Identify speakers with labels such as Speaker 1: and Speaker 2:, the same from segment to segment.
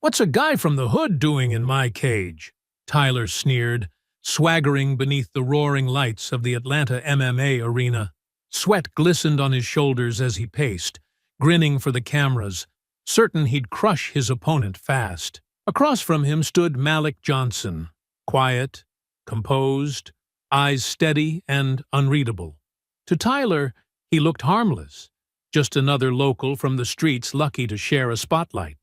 Speaker 1: "What's a guy from the hood doing in my cage?" Tyler sneered, swaggering beneath the roaring lights of the Atlanta MMA arena. Sweat glistened on his shoulders as he paced, grinning for the cameras, certain he'd crush his opponent fast. Across from him stood Malik Johnson, quiet, composed, eyes steady and unreadable. To Tyler, he looked harmless, just another local from the streets lucky to share a spotlight.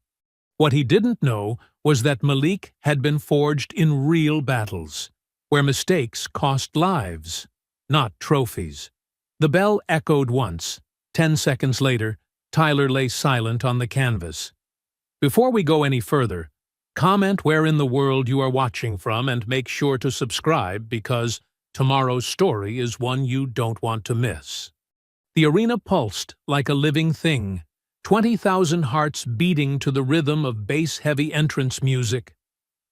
Speaker 1: What he didn't know was that Malik had been forged in real battles, where mistakes cost lives, not trophies. The bell echoed once. 10 seconds later, Tyler lay silent on the canvas. Before we go any further, comment where in the world you are watching from and make sure to subscribe because tomorrow's story is one you don't want to miss. The arena pulsed like a living thing, 20,000 hearts beating to the rhythm of bass-heavy entrance music.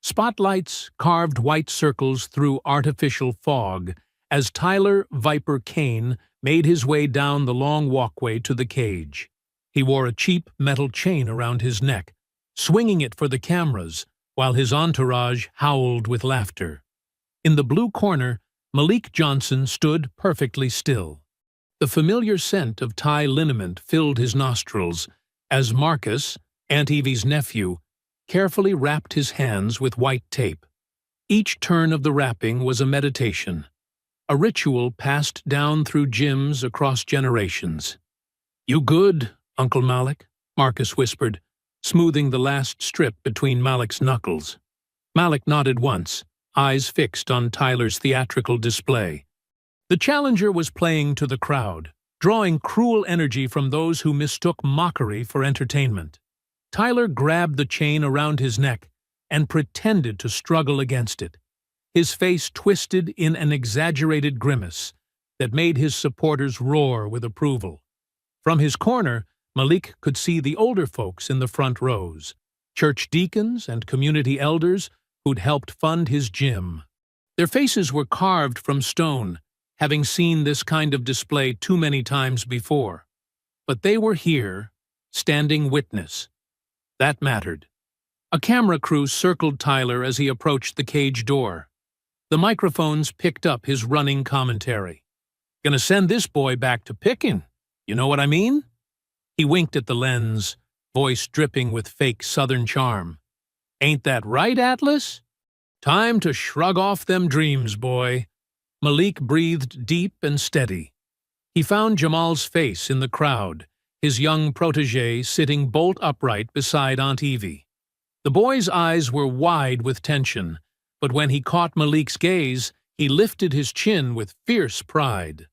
Speaker 1: Spotlights carved white circles through artificial fog as Tyler Viper Kane made his way down the long walkway to the cage. He wore a cheap metal chain around his neck, swinging it for the cameras, while his entourage howled with laughter. In the blue corner, Malik Johnson stood perfectly still. The familiar scent of Thai liniment filled his nostrils as Marcus, Aunt Evie's nephew, carefully wrapped his hands with white tape. Each turn of the wrapping was a meditation, a ritual passed down through gyms across generations. "You good, Uncle Malik?" Marcus whispered, smoothing the last strip between Malik's knuckles. Malik nodded once, eyes fixed on Tyler's theatrical display. The challenger was playing to the crowd, drawing cruel energy from those who mistook mockery for entertainment. Tyler grabbed the chain around his neck and pretended to struggle against it, his face twisted in an exaggerated grimace that made his supporters roar with approval. From his corner, Malik could see the older folks in the front rows, church deacons and community elders who'd helped fund his gym. Their faces were carved from stone, having seen this kind of display too many times before. But they were here, standing witness. That mattered. A camera crew circled Tyler as he approached the cage door. The microphones picked up his running commentary. "Gonna send this boy back to picking. You know what I mean?" He winked at the lens, voice dripping with fake Southern charm. "Ain't that right, Atlas? Time to shrug off them dreams, boy." Malik breathed deep and steady. He found Jamal's face in the crowd, his young protégé sitting bolt upright beside Aunt Evie. The boy's eyes were wide with tension, but when he caught Malik's gaze, he lifted his chin with fierce pride.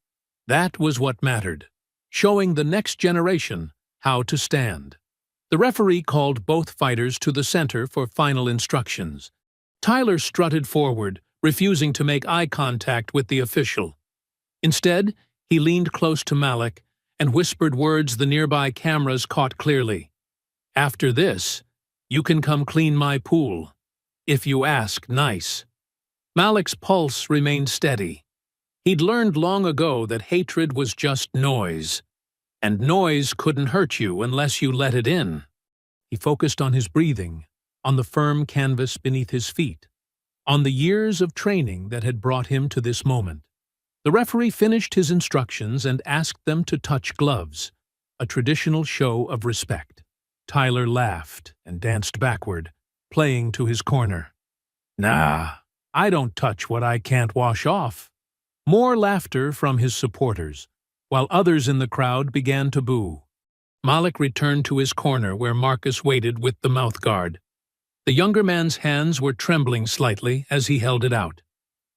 Speaker 1: That was what mattered, showing the next generation how to stand. The referee called both fighters to the center for final instructions. Tyler strutted forward, refusing to make eye contact with the official. Instead, he leaned close to Malik and whispered words the nearby cameras caught clearly. "After this, you can come clean my pool, if you ask nice." Malik's pulse remained steady. He'd learned long ago that hatred was just noise, and noise couldn't hurt you unless you let it in. He focused on his breathing, on the firm canvas beneath his feet, on the years of training that had brought him to this moment. The referee finished his instructions and asked them to touch gloves, a traditional show of respect. Tyler laughed and danced backward, playing to his corner. "Nah, I don't touch what I can't wash off." More laughter from his supporters, while others in the crowd began to boo. Malik returned to his corner where Marcus waited with the mouthguard. The younger man's hands were trembling slightly as he held it out.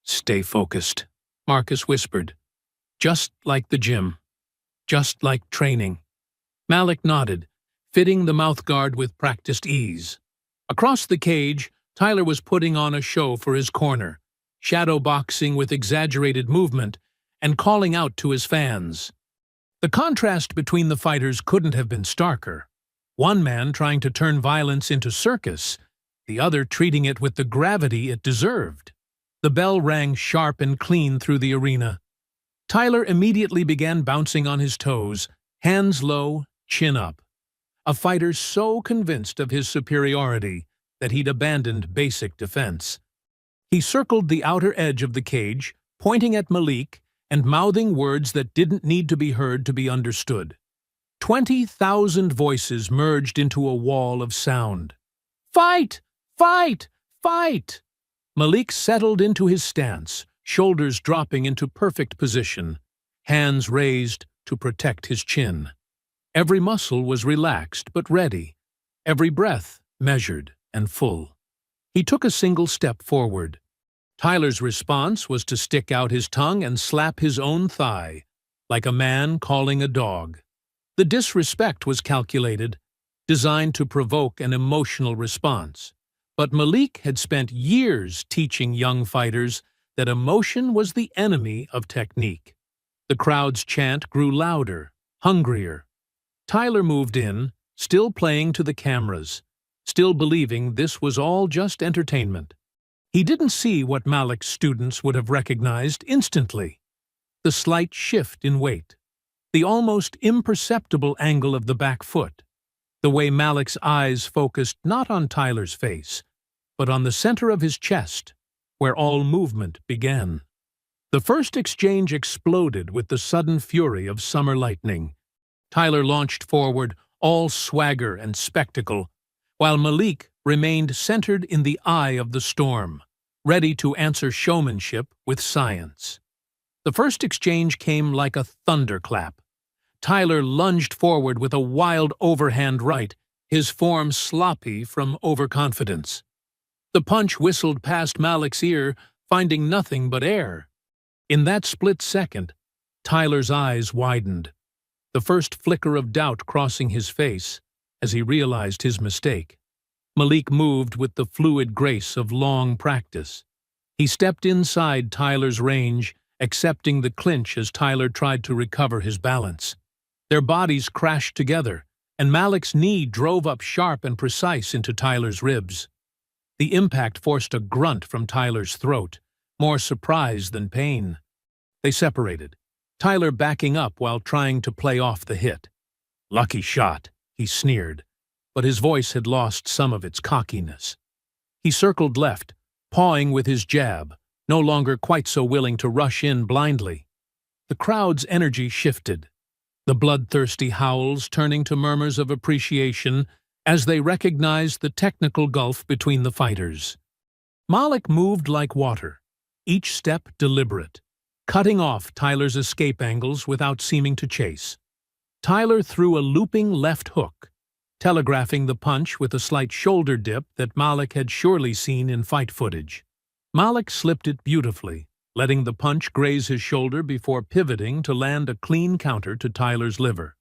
Speaker 1: "Stay focused," Marcus whispered. "Just like the gym. Just like training." Malik nodded, fitting the mouthguard with practiced ease. Across the cage, Tyler was putting on a show for his corner, shadow boxing with exaggerated movement and calling out to his fans. The contrast between the fighters couldn't have been starker. One man trying to turn violence into circus, the other treating it with the gravity it deserved. The bell rang sharp and clean through the arena. Tyler immediately began bouncing on his toes, hands low, chin up. A fighter so convinced of his superiority that he'd abandoned basic defense. He circled the outer edge of the cage, pointing at Malik and mouthing words that didn't need to be heard to be understood. 20,000 voices merged into a wall of sound. "Fight! Fight! Fight!" Malik settled into his stance, shoulders dropping into perfect position, hands raised to protect his chin. Every muscle was relaxed but ready, every breath measured and full. He took a single step forward. Tyler's response was to stick out his tongue and slap his own thigh, like a man calling a dog. The disrespect was calculated, designed to provoke an emotional response. But Malik had spent years teaching young fighters that emotion was the enemy of technique. The crowd's chant grew louder, hungrier. Tyler moved in, still playing to the cameras, still believing this was all just entertainment. He didn't see what Malik's students would have recognized instantly: the slight shift in weight, the almost imperceptible angle of the back foot, the way Malik's eyes focused not on Tyler's face, but on the center of his chest, where all movement began. The first exchange exploded with the sudden fury of summer lightning. Tyler launched forward, all swagger and spectacle, while Malik remained centered in the eye of the storm, ready to answer showmanship with science. The first exchange came like a thunderclap. Tyler lunged forward with a wild overhand right, his form sloppy from overconfidence. The punch whistled past Malik's ear, finding nothing but air. In that split second, Tyler's eyes widened, the first flicker of doubt crossing his face as he realized his mistake. Malik moved with the fluid grace of long practice. He stepped inside Tyler's range, accepting the clinch as Tyler tried to recover his balance. Their bodies crashed together, and Malik's knee drove up sharp and precise into Tyler's ribs. The impact forced a grunt from Tyler's throat, more surprise than pain. They separated, Tyler backing up while trying to play off the hit. "Lucky shot," he sneered, but his voice had lost some of its cockiness. He circled left, pawing with his jab, no longer quite so willing to rush in blindly. The crowd's energy shifted, the bloodthirsty howls turning to murmurs of appreciation as they recognized the technical gulf between the fighters. Malik moved like water, each step deliberate, cutting off Tyler's escape angles without seeming to chase. Tyler threw a looping left hook, telegraphing the punch with a slight shoulder dip that Malik had surely seen in fight footage. Malik slipped it beautifully, letting the punch graze his shoulder before pivoting to land a clean counter to Tyler's liver.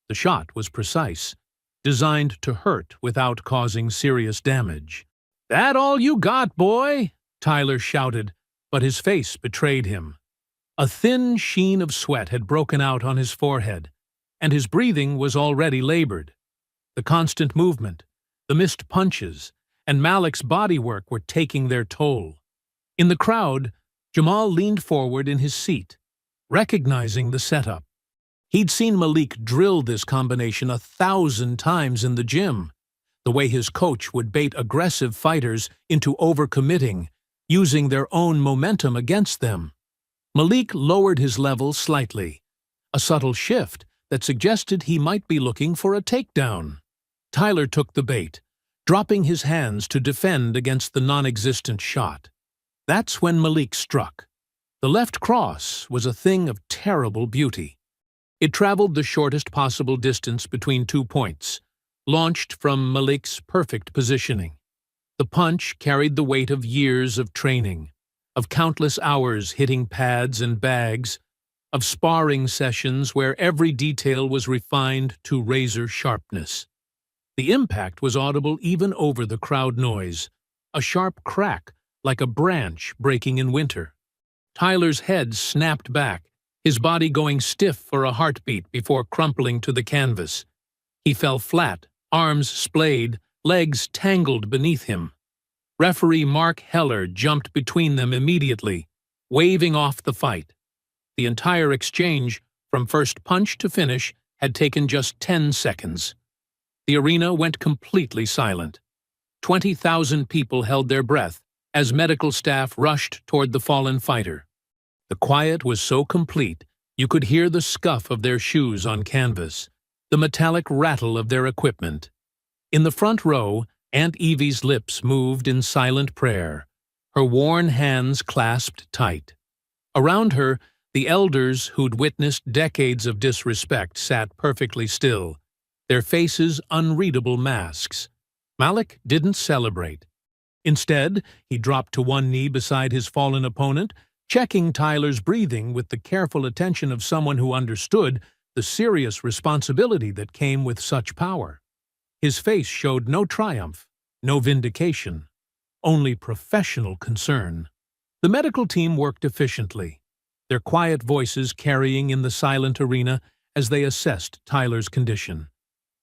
Speaker 1: The shot was precise, designed to hurt without causing serious damage. "That all you got, boy?" Tyler shouted, but his face betrayed him. A thin sheen of sweat had broken out on his forehead, and his breathing was already labored. The constant movement, the missed punches, and Malik's bodywork were taking their toll. In the crowd, Jamal leaned forward in his seat, recognizing the setup. He'd seen Malik drill this combination 1,000 times in the gym, the way his coach would bait aggressive fighters into overcommitting, using their own momentum against them. Malik lowered his level slightly, a subtle shift that suggested he might be looking for a takedown. Tyler took the bait, dropping his hands to defend against the non-existent shot. That's when Malik struck. The left cross was a thing of terrible beauty. It traveled the shortest possible distance between 2 points, launched from Malik's perfect positioning. The punch carried the weight of years of training, of countless hours hitting pads and bags, of sparring sessions where every detail was refined to razor sharpness. The impact was audible even over the crowd noise, a sharp crack like a branch breaking in winter. Tyler's head snapped back, his body going stiff for a heartbeat before crumpling to the canvas. He fell flat, arms splayed, legs tangled beneath him. Referee Mark Heller jumped between them immediately, waving off the fight. The entire exchange, from first punch to finish, had taken just 10 seconds. The arena went completely silent. 20,000 people held their breath as medical staff rushed toward the fallen fighter. The quiet was so complete, you could hear the scuff of their shoes on canvas, the metallic rattle of their equipment. In the front row, Aunt Evie's lips moved in silent prayer, her worn hands clasped tight. Around her, the elders who'd witnessed decades of disrespect sat perfectly still, their faces unreadable masks. Malik didn't celebrate. Instead, he dropped to one knee beside his fallen opponent, checking Tyler's breathing with the careful attention of someone who understood the serious responsibility that came with such power. His face showed no triumph, no vindication, only professional concern. The medical team worked efficiently, their quiet voices carrying in the silent arena as they assessed Tyler's condition.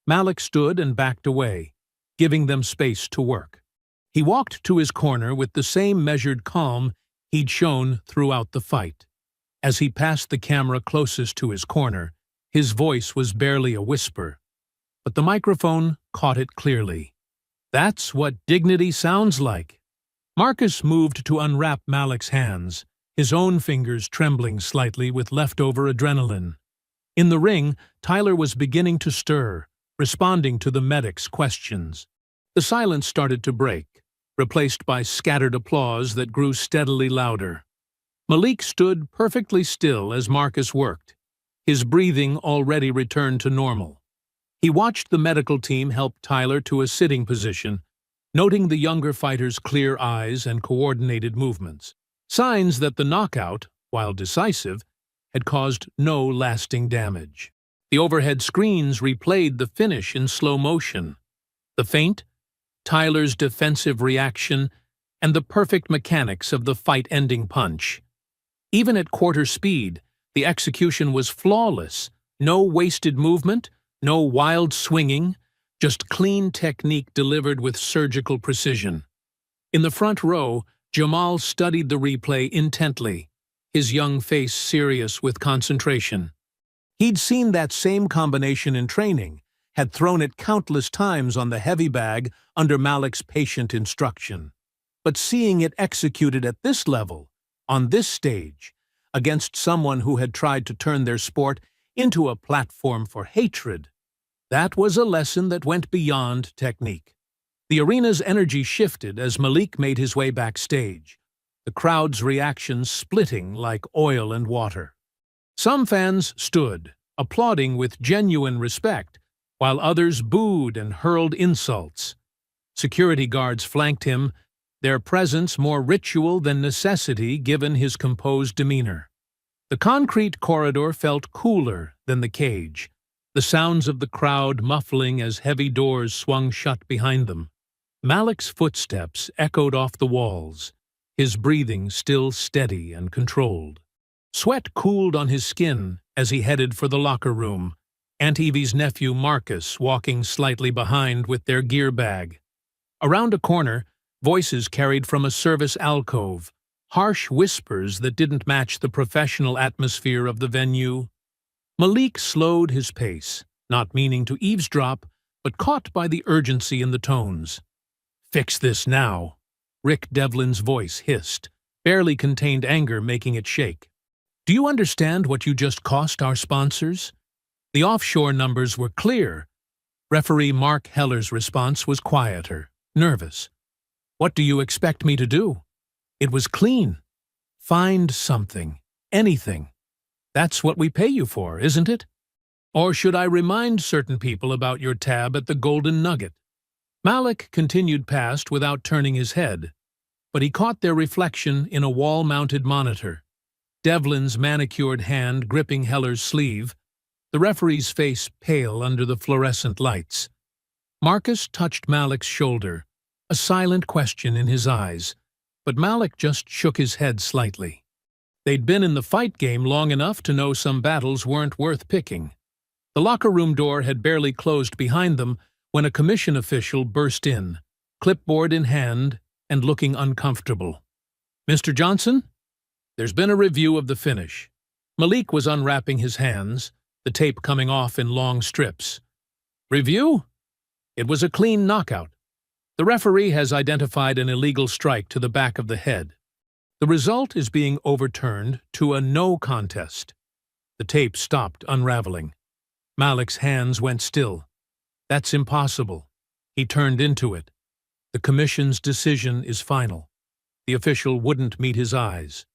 Speaker 1: Malik stood and backed away, giving them space to work. He walked to his corner with the same measured calm he'd shown throughout the fight. As he passed the camera closest to his corner, his voice was barely a whisper, but the microphone caught it clearly. "That's what dignity sounds like." Marcus moved to unwrap Malik's hands, his own fingers trembling slightly with leftover adrenaline. In the ring, Tyler was beginning to stir, responding to the medic's questions. The silence started to break, replaced by scattered applause that grew steadily louder. Malik stood perfectly still as Marcus worked, his breathing already returned to normal. He watched the medical team help Tyler to a sitting position, noting the younger fighter's clear eyes and coordinated movements, signs that the knockout, while decisive, had caused no lasting damage. The overhead screens replayed the finish in slow motion. The feint, Tyler's defensive reaction, and the perfect mechanics of the fight-ending punch. Even at quarter speed, the execution was flawless. No wasted movement, no wild swinging, just clean technique delivered with surgical precision. In the front row, Jamal studied the replay intently, his young face serious with concentration. He'd seen that same combination in training, had thrown it countless times on the heavy bag under Malik's patient instruction. But seeing it executed at this level, on this stage, against someone who had tried to turn their sport into a platform for hatred, that was a lesson that went beyond technique. The arena's energy shifted as Malik made his way backstage, the crowd's reactions splitting like oil and water. Some fans stood, applauding with genuine respect, while others booed and hurled insults. Security guards flanked him, their presence more ritual than necessity given his composed demeanor. The concrete corridor felt cooler than the cage, the sounds of the crowd muffling as heavy doors swung shut behind them. Malik's footsteps echoed off the walls, his breathing still steady and controlled. Sweat cooled on his skin as he headed for the locker room, Aunt Evie's nephew Marcus walking slightly behind with their gear bag. Around a corner, voices carried from a service alcove, harsh whispers that didn't match the professional atmosphere of the venue. Malik slowed his pace, not meaning to eavesdrop, but caught by the urgency in the tones. "Fix this now," Rick Devlin's voice hissed, barely contained anger making it shake. "Do you understand what you just cost our sponsors?" The offshore numbers were clear. Referee Mark Heller's response was quieter, nervous. "What do you expect me to do?" It was clean. "Find something. Anything. That's what we pay you for, isn't it? Or should I remind certain people about your tab at the Golden Nugget?" Malik continued past without turning his head, but he caught their reflection in a wall-mounted monitor. Devlin's manicured hand gripping Heller's sleeve, the referee's face pale under the fluorescent lights. Marcus touched Malik's shoulder, a silent question in his eyes, but Malik just shook his head slightly. They'd been in the fight game long enough to know some battles weren't worth picking. The locker room door had barely closed behind them when a commission official burst in, clipboard in hand and looking uncomfortable. "Mr. Johnson, there's been a review of the finish." Malik was unwrapping his hands, the tape coming off in long strips. "Review? It was a clean knockout. The referee has identified an illegal strike to the back of the head. The result is being overturned to a no contest. The tape stopped unraveling. Malik's hands went still. That's impossible. He turned into it. The commission's decision is final. The official wouldn't meet his eyes.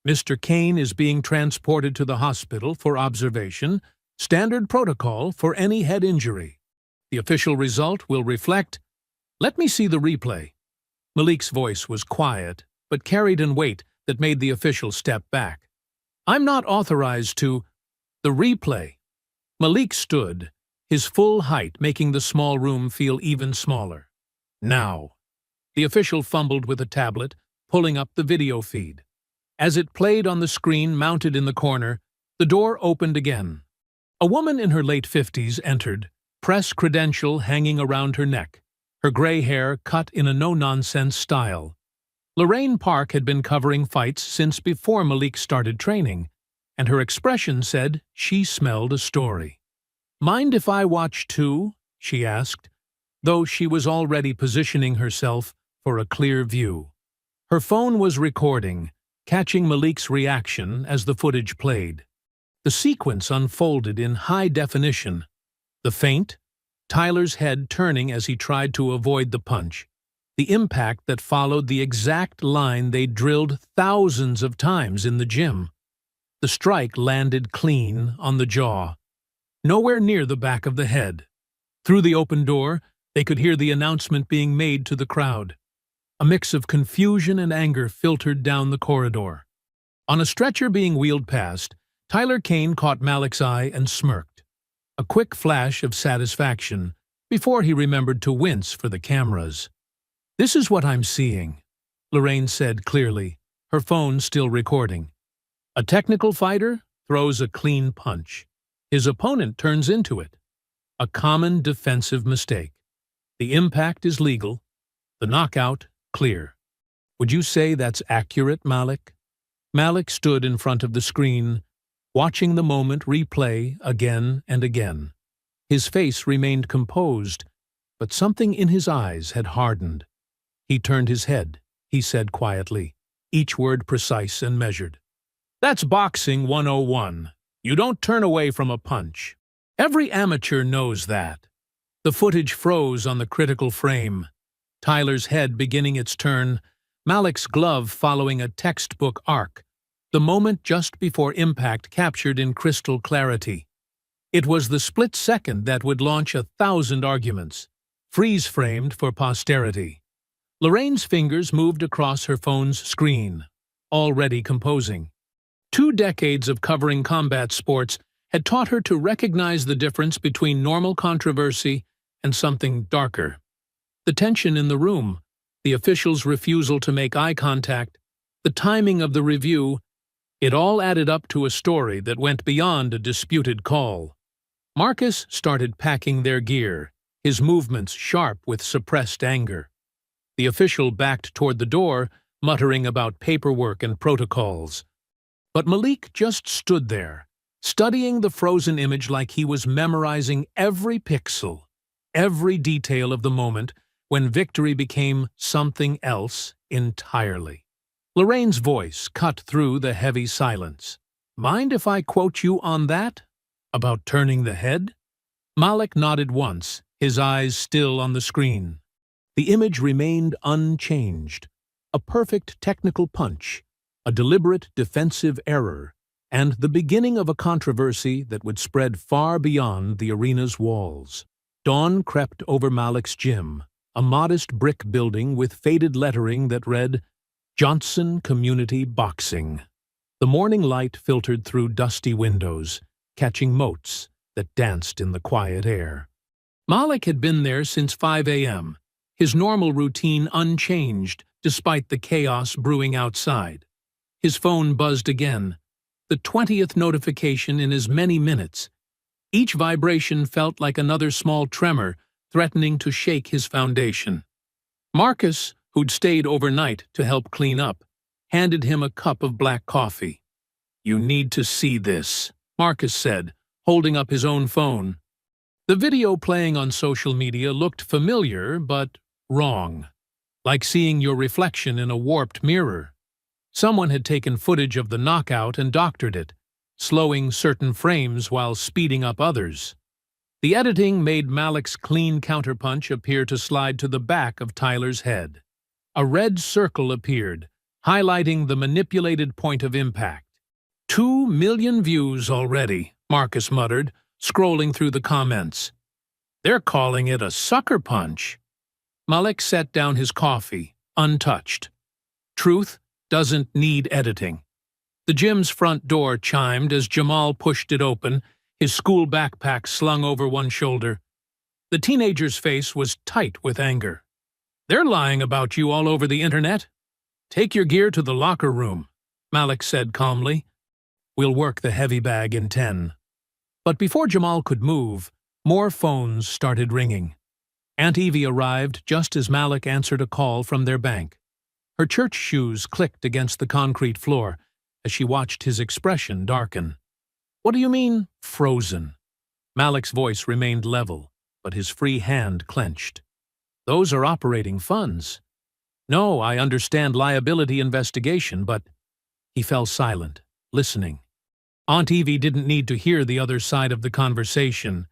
Speaker 1: Mr. Kane is being transported to the hospital for observation, standard protocol for any head injury. The official result will reflect. Let me see the replay. Malik's voice was quiet, but carried an weight that made the official step back. I'm not authorized to. The replay. Malik stood, his full height making the small room feel even smaller. Now. The official fumbled with a tablet, pulling up the video feed. As it played on the screen mounted in the corner, the door opened again. A woman in her late 50s entered, press credential hanging around her neck, her gray hair cut in a no-nonsense style. Lorraine Park had been covering fights since before Malik started training, and her expression said she smelled a story. Mind if I watch too? She asked, though she was already positioning herself for a clear view. Her phone was recording, catching Malik's reaction as the footage played. The sequence unfolded in high definition. The feint, Tyler's head turning as he tried to avoid the punch. The impact that followed the exact line they drilled thousands of times in the gym. The strike landed clean on the jaw, nowhere near the back of the head. Through the open door, they could hear the announcement being made to the crowd. A mix of confusion and anger filtered down the corridor. On a stretcher being wheeled past, Tyler Kane caught Malik's eye and smirked. A quick flash of satisfaction before he remembered to wince for the cameras. This is what I'm seeing, Lorraine said clearly, her phone still recording. A technical fighter throws a clean punch. His opponent turns into it. A common defensive mistake. The impact is legal. The knockout, clear. Would you say that's accurate, Malik? Malik stood in front of the screen, watching the moment replay again and again. His face remained composed, but something in his eyes had hardened. He turned his head, he said quietly, each word precise and measured. That's boxing 101. You don't turn away from a punch. Every amateur knows that. The footage froze on the critical frame. Tyler's head beginning its turn, Malik's glove following a textbook arc, the moment just before impact captured in crystal clarity. It was the split second that would launch 1,000 arguments, freeze-framed for posterity. Lorraine's fingers moved across her phone's screen, already composing. 2 decades of covering combat sports had taught her to recognize the difference between normal controversy and something darker. The tension in the room, the official's refusal to make eye contact, the timing of the review, it all added up to a story that went beyond a disputed call. Marcus started packing their gear, his movements sharp with suppressed anger. The official backed toward the door, muttering about paperwork and protocols. But Malik just stood there, studying the frozen image like he was memorizing every pixel, every detail of the moment when victory became something else entirely. Lorraine's voice cut through the heavy silence. Mind if I quote you on that? About turning the head? Malik nodded once, his eyes still on the screen. The image remained unchanged. A perfect technical punch, a deliberate defensive error, and the beginning of a controversy that would spread far beyond the arena's walls. Dawn crept over Malik's gym, a modest brick building with faded lettering that read, Johnson Community Boxing. The morning light filtered through dusty windows, catching motes that danced in the quiet air. Malik had been there since 5 a.m., his normal routine unchanged despite the chaos brewing outside. His phone buzzed again, the 20th notification in as many minutes. Each vibration felt like another small tremor threatening to shake his foundation. Marcus, who'd stayed overnight to help clean up, handed him a cup of black coffee. You need to see this, Marcus said, holding up his own phone. The video playing on social media looked familiar, but wrong, like seeing your reflection in a warped mirror. Someone had taken footage of the knockout and doctored it, slowing certain frames while speeding up others. The editing made Malik's clean counterpunch appear to slide to the back of Tyler's head. A red circle appeared, highlighting the manipulated point of impact. 2 million views already, Marcus muttered, scrolling through the comments. They're calling it a sucker punch. Malik set down his coffee, untouched. Truth doesn't need editing. The gym's front door chimed as Jamal pushed it open, his school backpack slung over one shoulder. The teenager's face was tight with anger. They're lying about you all over the internet. Take your gear to the locker room, Malik said calmly. We'll work the heavy bag in 10. But before Jamal could move, more phones started ringing. Aunt Evie arrived just as Malik answered a call from their bank. Her church shoes clicked against the concrete floor as she watched his expression darken. What do you mean, frozen? Malik's voice remained level, but his free hand clenched. Those are operating funds. No, I understand liability investigation, but... He fell silent, listening. Aunt Evie didn't need to hear the other side of the conversation.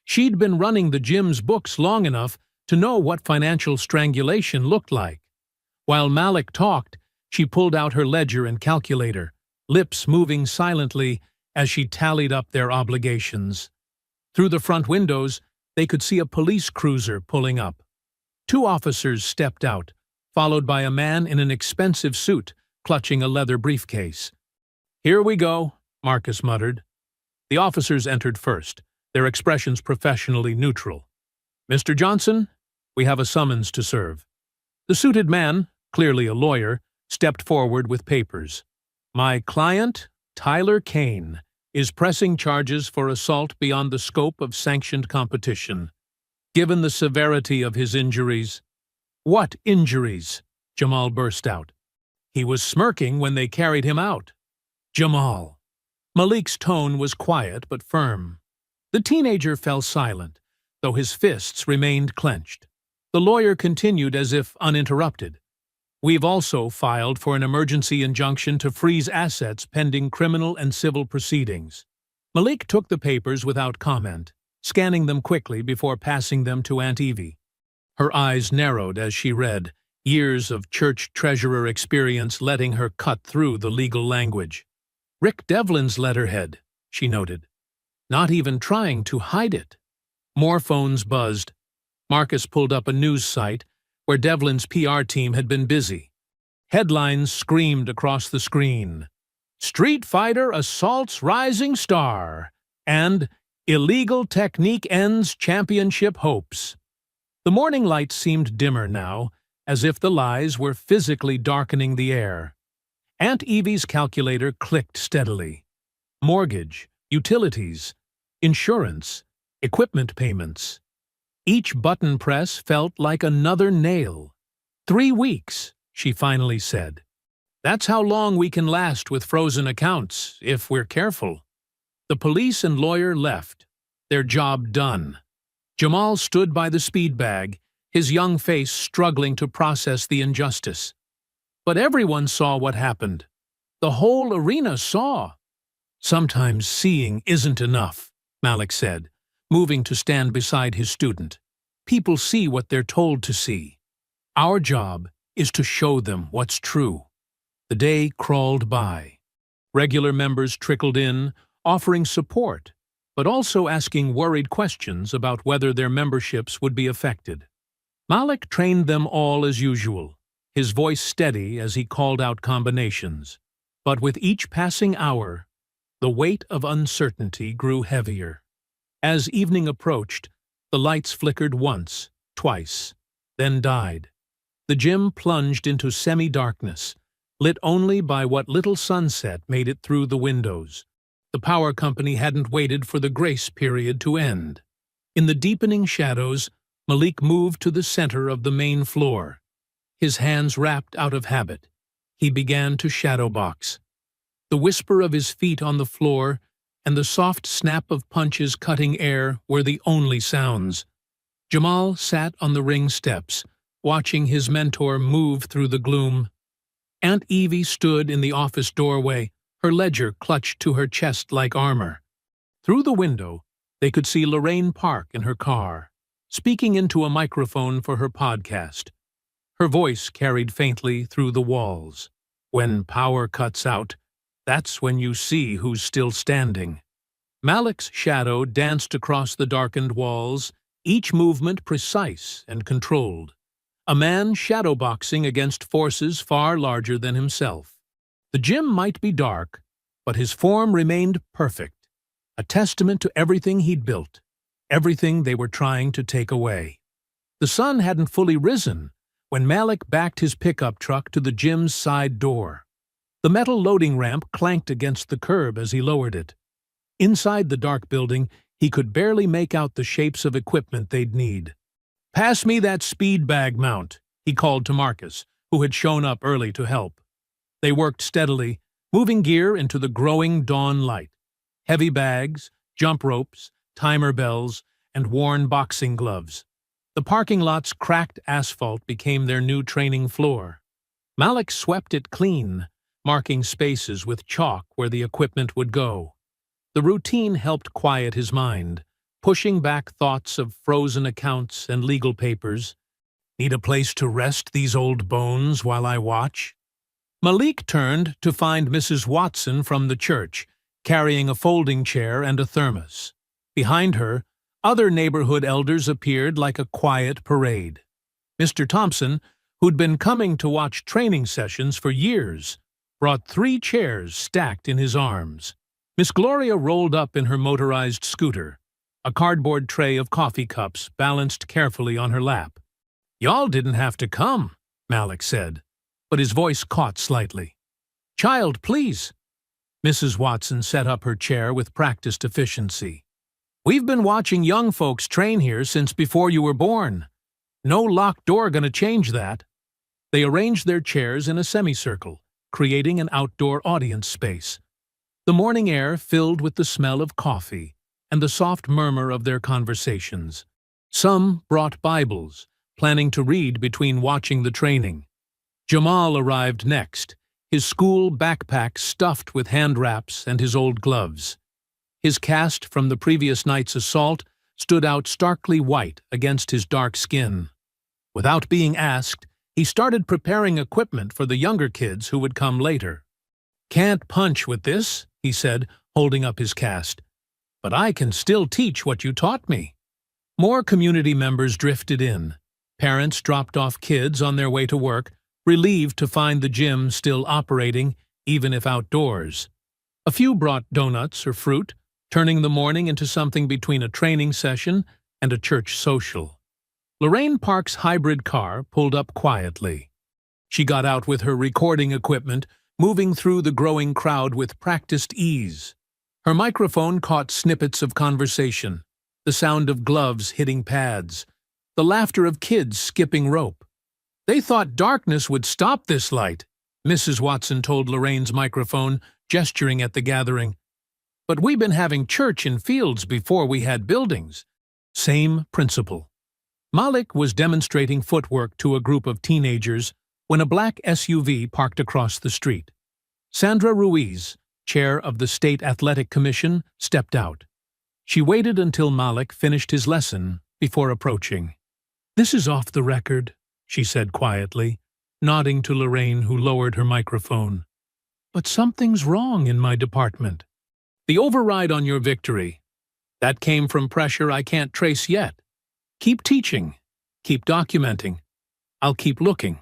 Speaker 1: She'd been running the gym's books long enough to know what financial strangulation looked like. While Malik talked, she pulled out her ledger and calculator, lips moving silently as she tallied up their obligations. Through the front windows, they could see a police cruiser pulling up. 2 officers stepped out, followed by a man in an expensive suit, clutching a leather briefcase. Here we go, Marcus muttered. The officers entered first, their expressions professionally neutral. Mr. Johnson, we have a summons to serve. The suited man, clearly a lawyer, stepped forward with papers. My client, Tyler Kane, is pressing charges for assault beyond the scope of sanctioned competition. Given the severity of his injuries... What injuries? Jamal burst out. He was smirking when they carried him out. Jamal. Malik's tone was quiet but firm. The teenager fell silent, though his fists remained clenched. The lawyer continued as if uninterrupted. We've also filed for an emergency injunction to freeze assets pending criminal and civil proceedings. Malik took the papers without comment, scanning them quickly before passing them to Aunt Evie. Her eyes narrowed as she read, years of church treasurer experience letting her cut through the legal language. Rick Devlin's letterhead, she noted. Not even trying to hide it. More phones buzzed. Marcus pulled up a news site where Devlin's PR team had been busy. Headlines screamed across the screen. Street Fighter assaults rising star, and illegal technique ends championship hopes. The morning light seemed dimmer now, as if the lies were physically darkening the air. Aunt Evie's calculator clicked steadily. Mortgage, utilities, insurance, equipment payments. Each button press felt like another nail. 3 weeks, she finally said. That's how long we can last with frozen accounts, if we're careful. The police and lawyer left, their job done. Jamal stood by the speed bag, his young face struggling to process the injustice. But everyone saw what happened. The whole arena saw. Sometimes seeing isn't enough, Malik said, moving to stand beside his student. People see what they're told to see. Our job is to show them what's true. The day crawled by. Regular members trickled in, offering support, but also asking worried questions about whether their memberships would be affected. Malik trained them all as usual, his voice steady as he called out combinations. But with each passing hour, the weight of uncertainty grew heavier. As evening approached, the lights flickered once, twice, then died. The gym plunged into semi-darkness, lit only by what little sunset made it through the windows. The power company hadn't waited for the grace period to end. In the deepening shadows, Malik moved to the center of the main floor. His hands wrapped out of habit. He began to shadowbox. The whisper of his feet on the floor and the soft snap of punches cutting air were the only sounds. Jamal sat on the ring steps, watching his mentor move through the gloom. Aunt Evie stood in the office doorway, her ledger clutched to her chest like armor. Through the window, they could see Lorraine park in her car, speaking into a microphone for her podcast. Her voice carried faintly through the walls. When power cuts out, that's when you see who's still standing. Malik's shadow danced across the darkened walls, each movement precise and controlled. A man shadowboxing against forces far larger than himself. The gym might be dark, but his form remained perfect, a testament to everything he'd built, everything they were trying to take away. The sun hadn't fully risen when Malik backed his pickup truck to the gym's side door. The metal loading ramp clanked against the curb as he lowered it. Inside the dark building, he could barely make out the shapes of equipment they'd need. "Pass me that speed bag mount," he called to Marcus, who had shown up early to help. They worked steadily, moving gear into the growing dawn light. Heavy bags, jump ropes, timer bells, and worn boxing gloves. The parking lot's cracked asphalt became their new training floor. Malik swept it clean, marking spaces with chalk where the equipment would go. The routine helped quiet his mind, pushing back thoughts of frozen accounts and legal papers. "Need a place to rest these old bones while I watch?" Malik turned to find Mrs. Watson from the church, carrying a folding chair and a thermos. Behind her, other neighborhood elders appeared like a quiet parade. Mr. Thompson, who'd been coming to watch training sessions for years, brought 3 chairs stacked in his arms. Miss Gloria rolled up in her motorized scooter, a cardboard tray of coffee cups balanced carefully on her lap. "Y'all didn't have to come," Malik said, but his voice caught slightly. "Child, please." Mrs. Watson set up her chair with practiced efficiency. "We've been watching young folks train here since before you were born. No locked door gonna change that." They arranged their chairs in a semicircle, creating an outdoor audience space. The morning air filled with the smell of coffee and the soft murmur of their conversations. Some brought Bibles, planning to read between watching the training. Jamal arrived next, his school backpack stuffed with hand wraps and his old gloves. His cast from the previous night's assault stood out starkly white against his dark skin. Without being asked, he started preparing equipment for the younger kids who would come later. "Can't punch with this," he said, holding up his cast. "But I can still teach what you taught me." More community members drifted in. Parents dropped off kids on their way to work, relieved to find the gym still operating, even if outdoors. A few brought donuts or fruit, turning the morning into something between a training session and a church social. Lorraine Park's hybrid car pulled up quietly. She got out with her recording equipment, moving through the growing crowd with practiced ease. Her microphone caught snippets of conversation, the sound of gloves hitting pads, the laughter of kids skipping rope. "They thought darkness would stop this light," Mrs. Watson told Lorraine's microphone, gesturing at the gathering. "But we've been having church in fields before we had buildings." Same principle. Malik was demonstrating footwork to a group of teenagers when a black SUV parked across the street. Sandra Ruiz, chair of the State Athletic Commission, stepped out. She waited until Malik finished his lesson before approaching. "This is off the record," she said quietly, nodding to Lorraine, who lowered her microphone. "But something's wrong in my department." "The override on your victory. That came from pressure I can't trace yet. Keep teaching. Keep documenting. I'll keep looking."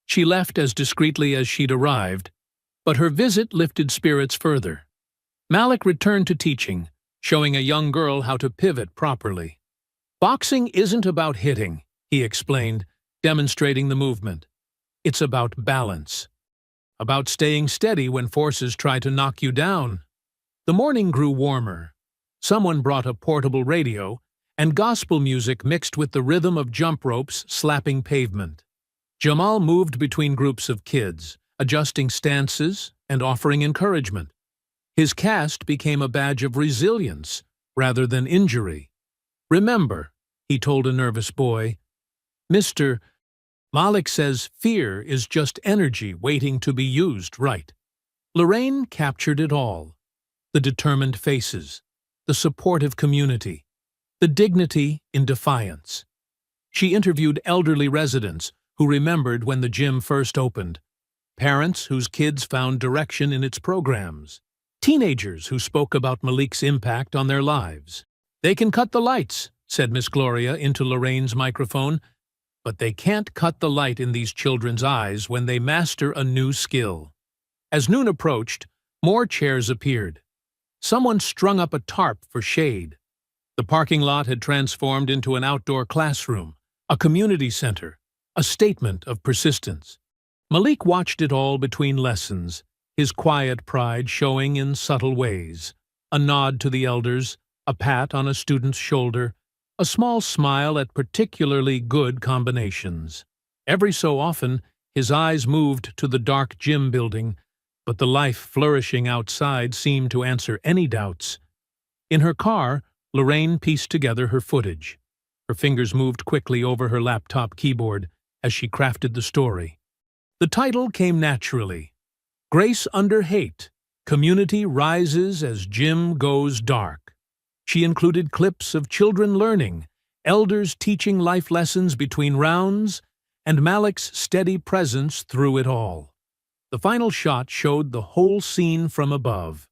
Speaker 1: She left as discreetly as she'd arrived, but her visit lifted spirits further. Malik returned to teaching, showing a young girl how to pivot properly. "Boxing isn't about hitting," he explained, demonstrating the movement. "It's about balance. About staying steady when forces try to knock you down." The morning grew warmer. Someone brought a portable radio, and gospel music mixed with the rhythm of jump ropes slapping pavement. Jamal moved between groups of kids, adjusting stances and offering encouragement. His cast became a badge of resilience rather than injury. "Remember," he told a nervous boy, "Mr. Malik says fear is just energy waiting to be used right. Lorraine captured it all. The determined faces, the supportive community, the dignity in defiance. She interviewed elderly residents who remembered when the gym first opened, parents whose kids found direction in its programs, teenagers who spoke about Malik's impact on their lives. "They can cut the lights," said Miss Gloria into Lorraine's microphone, "but they can't cut the light in these children's eyes when they master a new skill." As noon approached, more chairs appeared. Someone strung up a tarp for shade. The parking lot had transformed into an outdoor classroom, a community center, a statement of persistence. Malik watched it all between lessons, his quiet pride showing in subtle ways. A nod to the elders, a pat on a student's shoulder, a small smile at particularly good combinations. Every so often, his eyes moved to the dark gym building, but the life flourishing outside seemed to answer any doubts. In her car, Lorraine pieced together her footage. Her fingers moved quickly over her laptop keyboard as she crafted the story. The title came naturally. Grace Under Hate, Community Rises as Gym Goes Dark. She included clips of children learning, elders teaching life lessons between rounds, and Malik's steady presence through it all. The final shot showed the whole scene from above.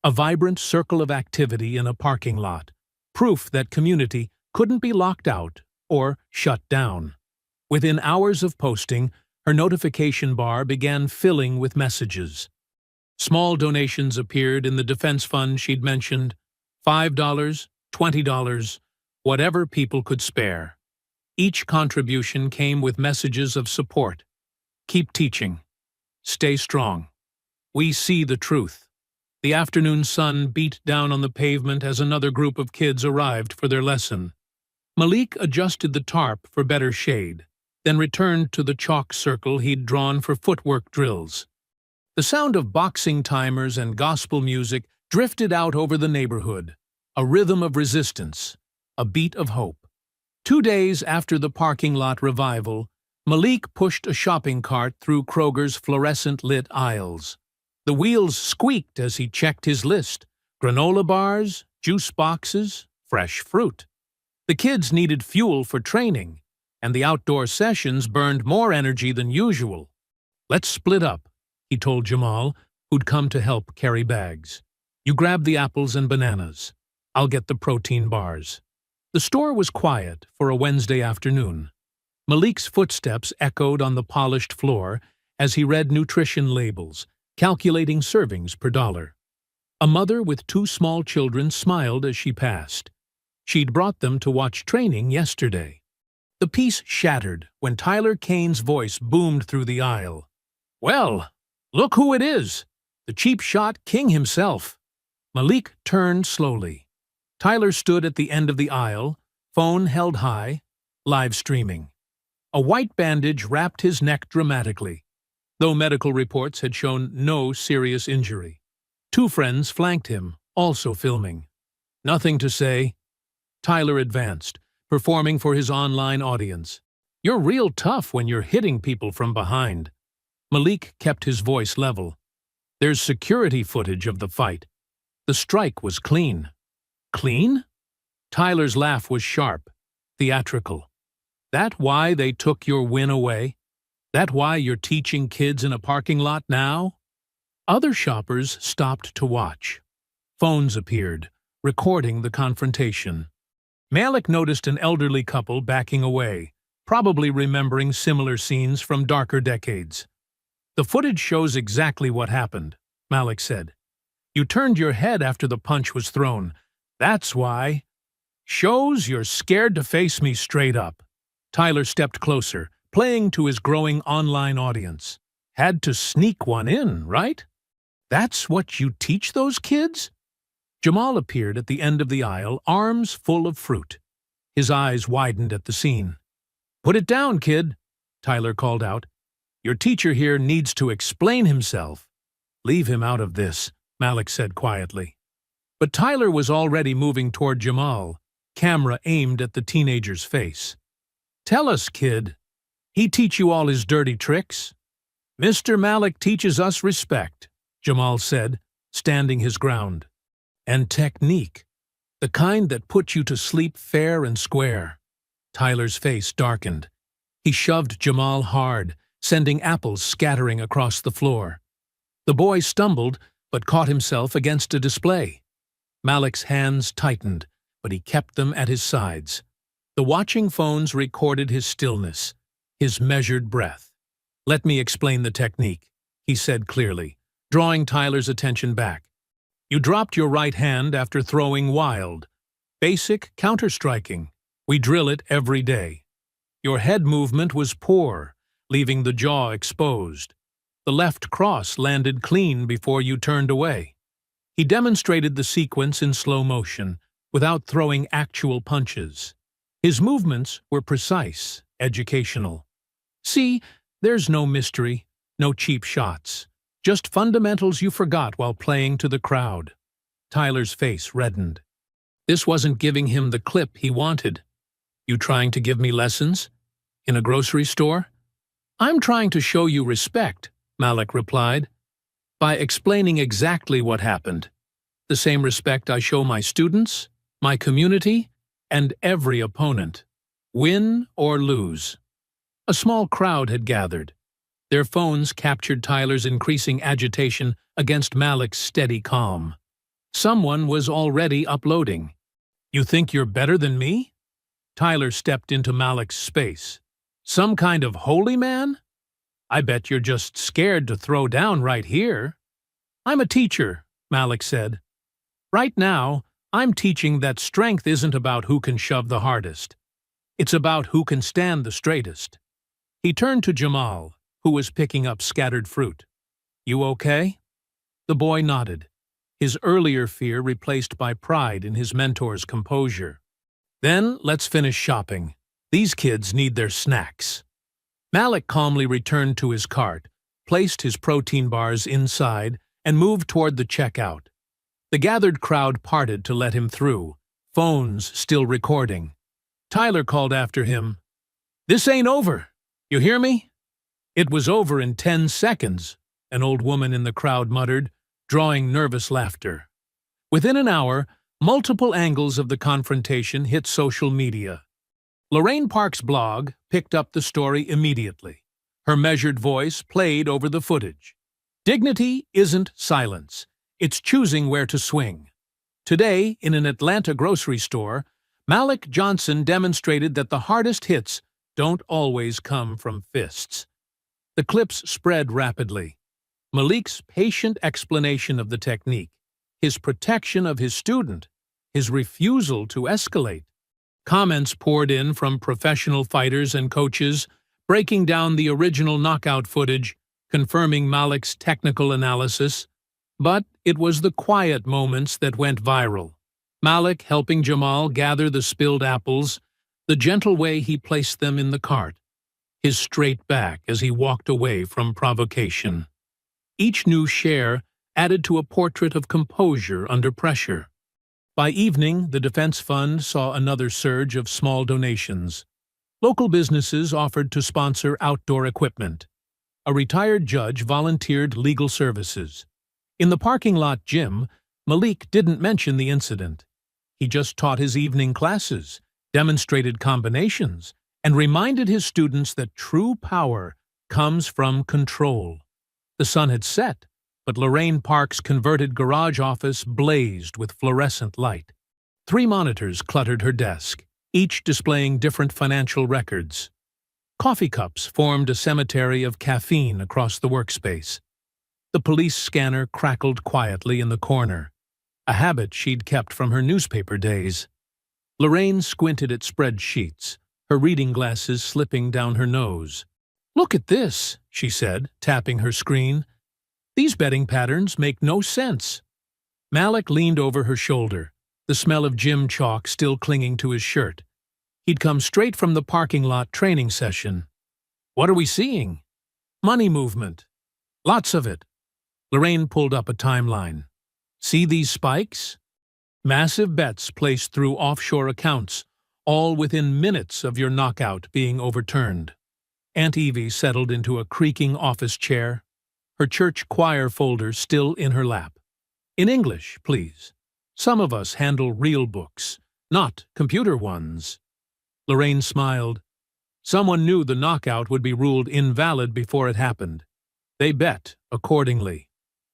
Speaker 1: A vibrant circle of activity in a parking lot, proof that community couldn't be locked out or shut down. Within hours of posting, her notification bar began filling with messages. Small donations appeared in the defense fund she'd mentioned, $5, $20, whatever people could spare. Each contribution came with messages of support. Keep teaching. Stay strong. We see the truth. The afternoon sun beat down on the pavement as another group of kids arrived for their lesson. Malik adjusted the tarp for better shade, then returned to the chalk circle he'd drawn for footwork drills. The sound of boxing timers and gospel music drifted out over the neighborhood, a rhythm of resistance, a beat of hope. 2 days after the parking lot revival, Malik pushed a shopping cart through Kroger's fluorescent-lit aisles. The wheels squeaked as he checked his list: granola bars, juice boxes, fresh fruit. The kids needed fuel for training, and the outdoor sessions burned more energy than usual. "Let's split up," he told Jamal, who'd come to help carry bags. "You grab the apples and bananas. I'll get the protein bars." The store was quiet for a Wednesday afternoon. Malik's footsteps echoed on the polished floor as he read nutrition labels, calculating servings per dollar. A mother with 2 small children smiled as she passed. She'd brought them to watch training yesterday. The peace shattered when Tyler Kane's voice boomed through the aisle. "Well, look who it is! The cheap shot king himself." Malik turned slowly. Tyler stood at the end of the aisle, phone held high, live streaming. A white bandage wrapped his neck dramatically, though medical reports had shown no serious injury. 2 friends flanked him, also filming. "Nothing to say." Tyler advanced, performing for his online audience. "You're real tough when you're hitting people from behind." Malik kept his voice level. "There's security footage of the fight. The strike was clean." "Clean?" Tyler's laugh was sharp, theatrical. "That why they took your win away? That why you're teaching kids in a parking lot now?" Other shoppers stopped to watch. Phones appeared, recording the confrontation. Malik noticed an elderly couple backing away, probably remembering similar scenes from darker decades. "The footage shows exactly what happened," Malik said. "You turned your head after the punch was thrown. That's why. Shows you're scared to face me straight up." Tyler stepped closer, playing to his growing online audience. "Had to sneak one in, right? That's what you teach those kids?" Jamal appeared at the end of the aisle, arms full of fruit. His eyes widened at the scene. "Put it down, kid," Tyler called out. "Your teacher here needs to explain himself." "Leave him out of this," Malik said quietly. But Tyler was already moving toward Jamal, camera aimed at the teenager's face. "Tell us, kid." He teach you all his dirty tricks? Mr. Malik teaches us respect, Jamal said, standing his ground. And technique, the kind that puts you to sleep fair and square. Tyler's face darkened. He shoved Jamal hard, sending apples scattering across the floor. The boy stumbled, but caught himself against a display. Malik's hands tightened, but he kept them at his sides. The watching phones recorded his stillness, his measured breath. "Let me explain the technique," he said clearly, drawing Tyler's attention back. "You dropped your right hand after throwing wild. Basic counter-striking. We drill it every day. Your head movement was poor, leaving the jaw exposed. The left cross landed clean before you turned away." He demonstrated the sequence in slow motion, without throwing actual punches. His movements were precise, educational. "See, there's no mystery, no cheap shots. Just fundamentals you forgot while playing to the crowd." Tyler's face reddened. This wasn't giving him the clip he wanted. "You trying to give me lessons? In a grocery store?" "I'm trying to show you respect," Malik replied, "by explaining exactly what happened. The same respect I show my students, my community, and every opponent, win or lose." A small crowd had gathered. Their phones captured Tyler's increasing agitation against Malik's steady calm. Someone was already uploading. "You think you're better than me?" Tyler stepped into Malik's space. "Some kind of holy man? I bet you're just scared to throw down right here." "I'm a teacher," Malik said. "Right now, I'm teaching that strength isn't about who can shove the hardest. It's about who can stand the straightest." He turned to Jamal, who was picking up scattered fruit. "You okay?" The boy nodded, his earlier fear replaced by pride in his mentor's composure. "Then let's finish shopping. These kids need their snacks." Malik calmly returned to his cart, placed his protein bars inside, and moved toward the checkout. The gathered crowd parted to let him through, phones still recording. Tyler called after him, "This ain't over. You hear me?" "It was over in 10 seconds, an old woman in the crowd muttered, drawing nervous laughter. Within an hour, multiple angles of the confrontation hit social media. Lorraine Park's blog picked up the story immediately. Her measured voice played over the footage. "Dignity isn't silence. It's choosing where to swing." Today, in an Atlanta grocery store, Malik Johnson demonstrated that the hardest hits don't always come from fists. The clips spread rapidly. Malik's patient explanation of the technique, his protection of his student, his refusal to escalate. Comments poured in from professional fighters and coaches, breaking down the original knockout footage, confirming Malik's technical analysis. But it was the quiet moments that went viral. Malik helping Jamal gather the spilled apples, the gentle way he placed them in the cart, his straight back as he walked away from provocation. Each new share added to a portrait of composure under pressure. By evening, the Defense Fund saw another surge of small donations. Local businesses offered to sponsor outdoor equipment. A retired judge volunteered legal services. In the parking lot gym, Malik didn't mention the incident. He just taught his evening classes, demonstrated combinations, and reminded his students that true power comes from control. The sun had set, but Lorraine Park's converted garage office blazed with fluorescent light. 3 monitors cluttered her desk, each displaying different financial records. Coffee cups formed a cemetery of caffeine across the workspace. The police scanner crackled quietly in the corner, a habit she'd kept from her newspaper days. Lorraine squinted at spreadsheets, her reading glasses slipping down her nose. "Look at this," she said, tapping her screen. "These betting patterns make no sense." Malik leaned over her shoulder, the smell of gym chalk still clinging to his shirt. He'd come straight from the parking lot training session. "What are we seeing?" "Money movement. Lots of it." Lorraine pulled up a timeline. "See these spikes? Massive bets placed through offshore accounts, all within minutes of your knockout being overturned. Aunt Evie settled into a creaking office chair, her church choir folder still in her lap. In English, please. Some of us handle real books, not computer ones. Lorraine smiled. Someone knew the knockout would be ruled invalid before it happened. They bet accordingly.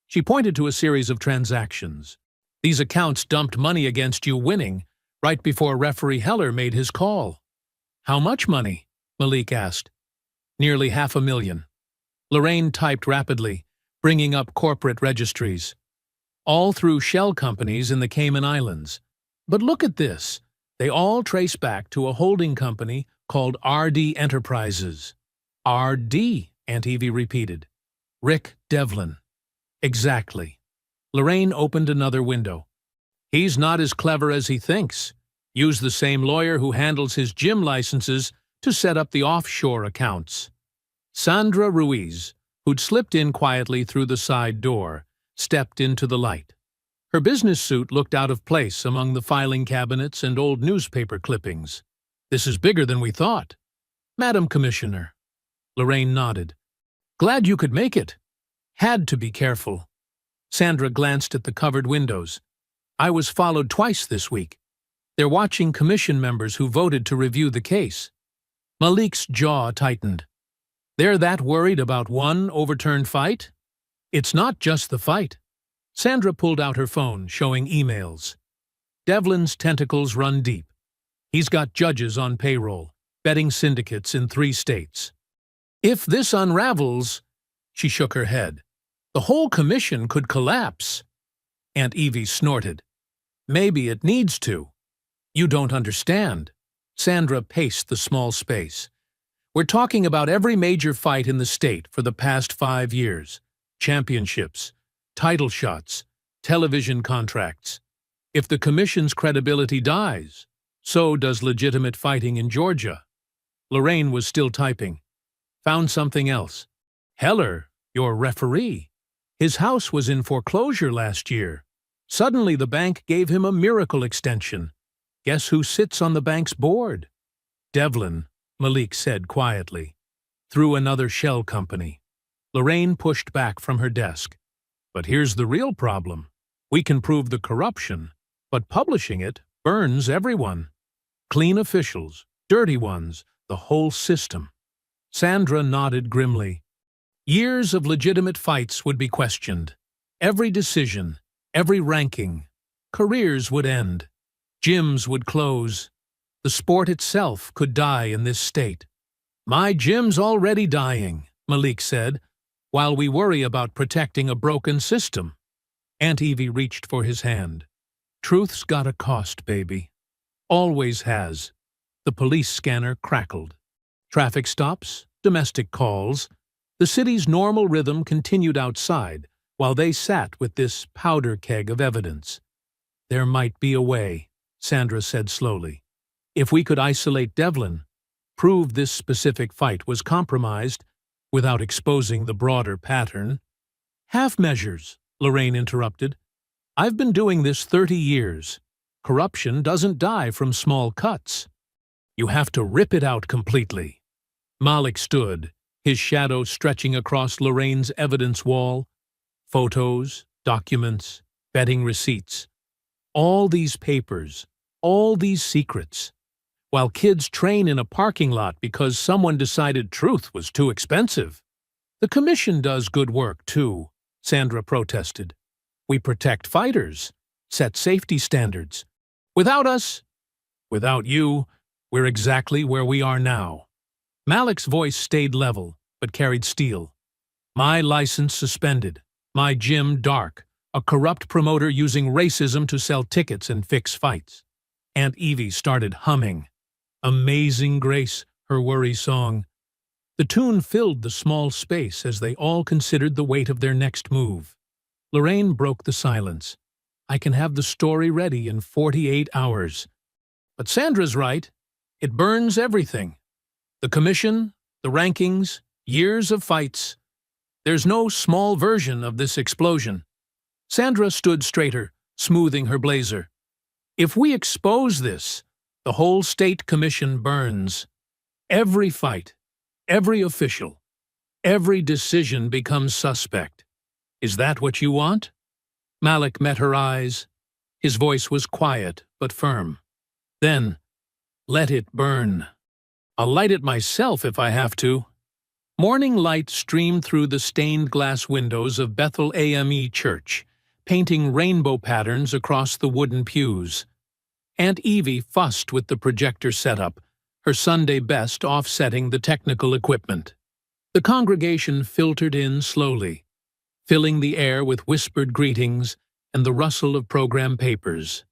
Speaker 1: She pointed to a series of transactions. These accounts dumped money against you winning right before referee Heller made his call. How much money? Malik asked. Nearly $500,000. Lorraine typed rapidly, bringing up corporate registries. All through shell companies in the Cayman Islands. But look at this. They all trace back to a holding company called RD Enterprises. RD, Aunt Evie repeated. Rick Devlin. Exactly. Lorraine opened another window. He's not as clever as he thinks. Use the same lawyer who handles his gym licenses to set up the offshore accounts. Sandra Ruiz, who'd slipped in quietly through the side door, stepped into the light. Her business suit looked out of place among the filing cabinets and old newspaper clippings. This is bigger than we thought. Madam Commissioner. Lorraine nodded. Glad you could make it. Had to be careful. Sandra glanced at the covered windows. I was followed twice this week. They're watching commission members who voted to review the case. Malik's jaw tightened. They're that worried about one overturned fight? It's not just the fight. Sandra pulled out her phone, showing emails. Devlin's tentacles run deep. He's got judges on payroll, betting syndicates in 3 states. If this unravels, she shook her head, the whole commission could collapse. Aunt Evie snorted. Maybe it needs to. You don't understand. Sandra paced the small space. We're talking about every major fight in the state for the past 5 years. Championships, title shots, television contracts. If the commission's credibility dies, so does legitimate fighting in Georgia. Lorraine was still typing. Found something else. Heller, your referee. His house was in foreclosure last year. Suddenly the bank gave him a miracle extension. Guess who sits on the bank's board? Devlin, Malik said quietly. Through another shell company. Lorraine pushed back from her desk. But here's the real problem. We can prove the corruption, but publishing it burns everyone. Clean officials, dirty ones, the whole system. Sandra nodded grimly. Years of legitimate fights would be questioned. Every decision, every ranking. Careers would end. Gyms would close. The sport itself could die in this state. My gym's already dying, Malik said, while we worry about protecting a broken system. Aunt Evie reached for his hand. Truth's got a cost, baby. Always has. The police scanner crackled. Traffic stops, domestic calls. The city's normal rhythm continued outside, while they sat with this powder keg of evidence. There might be a way, Sandra said slowly. If we could isolate Devlin, prove this specific fight was compromised, without exposing the broader pattern. Half measures, Lorraine interrupted. I've been doing this 30 years. Corruption doesn't die from small cuts. You have to rip it out completely. Malik stood, his shadow stretching across Lorraine's evidence wall. Photos, documents, betting receipts. All these papers, all these secrets. While kids train in a parking lot because someone decided truth was too expensive. The commission does good work, too, Sandra protested. We protect fighters, set safety standards. Without us, without you, we're exactly where we are now. Malik's voice stayed level, but carried steel. My license suspended, my gym dark, a corrupt promoter using racism to sell tickets and fix fights. Aunt Evie started humming. Amazing Grace, her worry song. The tune filled the small space as they all considered the weight of their next move. Lorraine broke the silence. I can have the story ready in 48 hours. But Sandra's right. It burns everything. The commission, the rankings, years of fights. There's no small version of this explosion. Sandra stood straighter, smoothing her blazer. If we expose this, the whole state commission burns. Every fight, every official, every decision becomes suspect. Is that what you want? Malik met her eyes. His voice was quiet but firm. Then, let it burn. I'll light it myself if I have to. Morning light streamed through the stained glass windows of Bethel AME Church, painting rainbow patterns across the wooden pews. Aunt Evie fussed with the projector setup, her Sunday best offsetting the technical equipment. The congregation filtered in slowly, filling the air with whispered greetings and the rustle of program papers.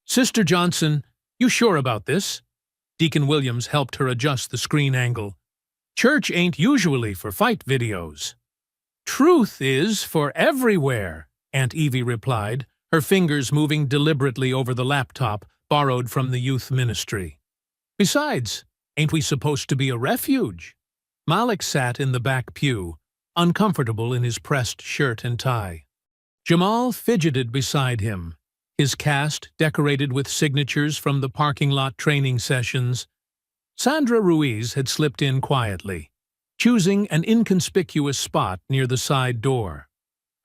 Speaker 1: Sister Johnson, you sure about this? Deacon Williams helped her adjust the screen angle. Church ain't usually for fight videos. Truth is for everywhere, Aunt Evie replied, her fingers moving deliberately over the laptop borrowed from the youth ministry. Besides, ain't we supposed to be a refuge? Malik sat in the back pew, uncomfortable in his pressed shirt and tie. Jamal fidgeted beside him, his cast decorated with signatures from the parking lot training sessions. Sandra Ruiz had slipped in quietly, choosing an inconspicuous spot near the side door.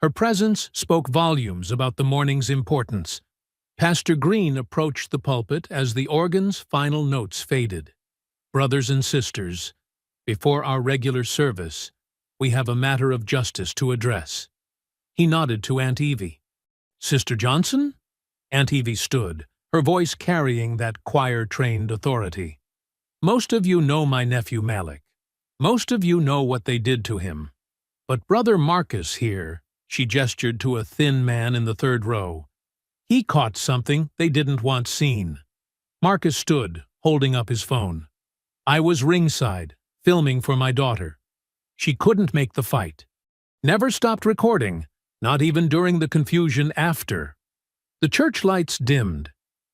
Speaker 1: Her presence spoke volumes about the morning's importance. Pastor Green approached the pulpit as the organ's final notes faded. Brothers and sisters, before our regular service, we have a matter of justice to address. He nodded to Aunt Evie. Sister Johnson? Aunt Evie stood, her voice carrying that choir-trained authority. Most of you know my nephew Malik. Most of you know what they did to him. But Brother Marcus here, she gestured to a thin man in the third row, he caught something they didn't want seen. Marcus stood, holding up his phone. I was ringside, filming for my daughter. She couldn't make the fight. Never stopped recording, not even during the confusion after. The church lights dimmed.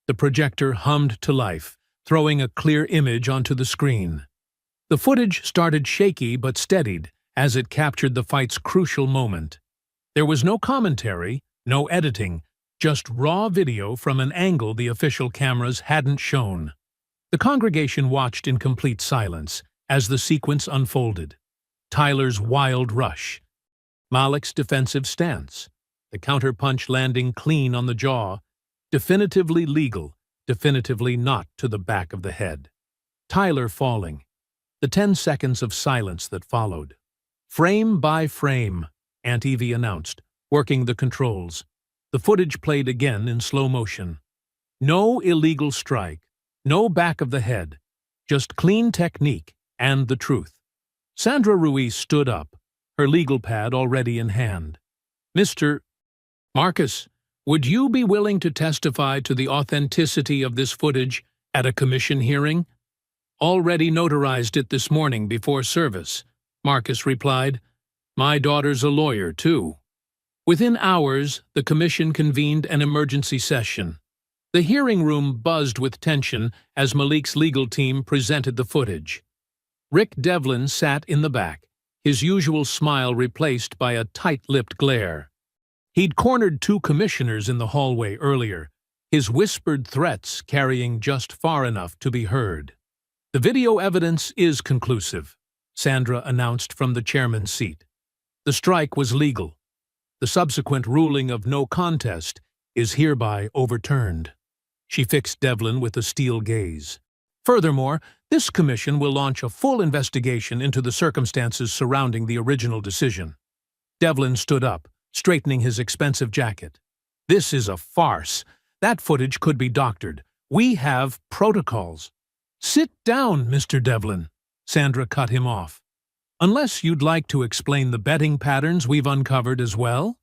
Speaker 1: The projector hummed to life, throwing a clear image onto the screen. The footage started shaky but steadied as it captured the fight's crucial moment. There was no commentary, no editing, just raw video from an angle the official cameras hadn't shown. The congregation watched in complete silence as the sequence unfolded. Tyler's wild rush, Malik's defensive stance, the counterpunch landing clean on the jaw, definitively legal, definitively not to the back of the head. Tyler falling, the 10 seconds of silence that followed. Frame by frame, Aunt Evie announced, working the controls. The footage played again in slow motion. No illegal strike, no back of the head, just clean technique and the truth. Sandra Ruiz stood up, her legal pad already in hand. Mr. Marcus, would you be willing to testify to the authenticity of this footage at a commission hearing? Already notarized it this morning before service, Marcus replied. My daughter's a lawyer, too. Within hours, the commission convened an emergency session. The hearing room buzzed with tension as Malik's legal team presented the footage. Rick Devlin sat in the back, his usual smile replaced by a tight-lipped glare. He'd cornered 2 commissioners in the hallway earlier, his whispered threats carrying just far enough to be heard. The video evidence is conclusive, Sandra announced from the chairman's seat. The strike was legal. The subsequent ruling of no contest is hereby overturned. She fixed Devlin with a steel gaze. Furthermore, this commission will launch a full investigation into the circumstances surrounding the original decision. Devlin stood up, straightening his expensive jacket. This is a farce. That footage could be doctored. We have protocols. Sit down, Mr. Devlin. Sandra cut him off. Unless you'd like to explain the betting patterns we've uncovered as well?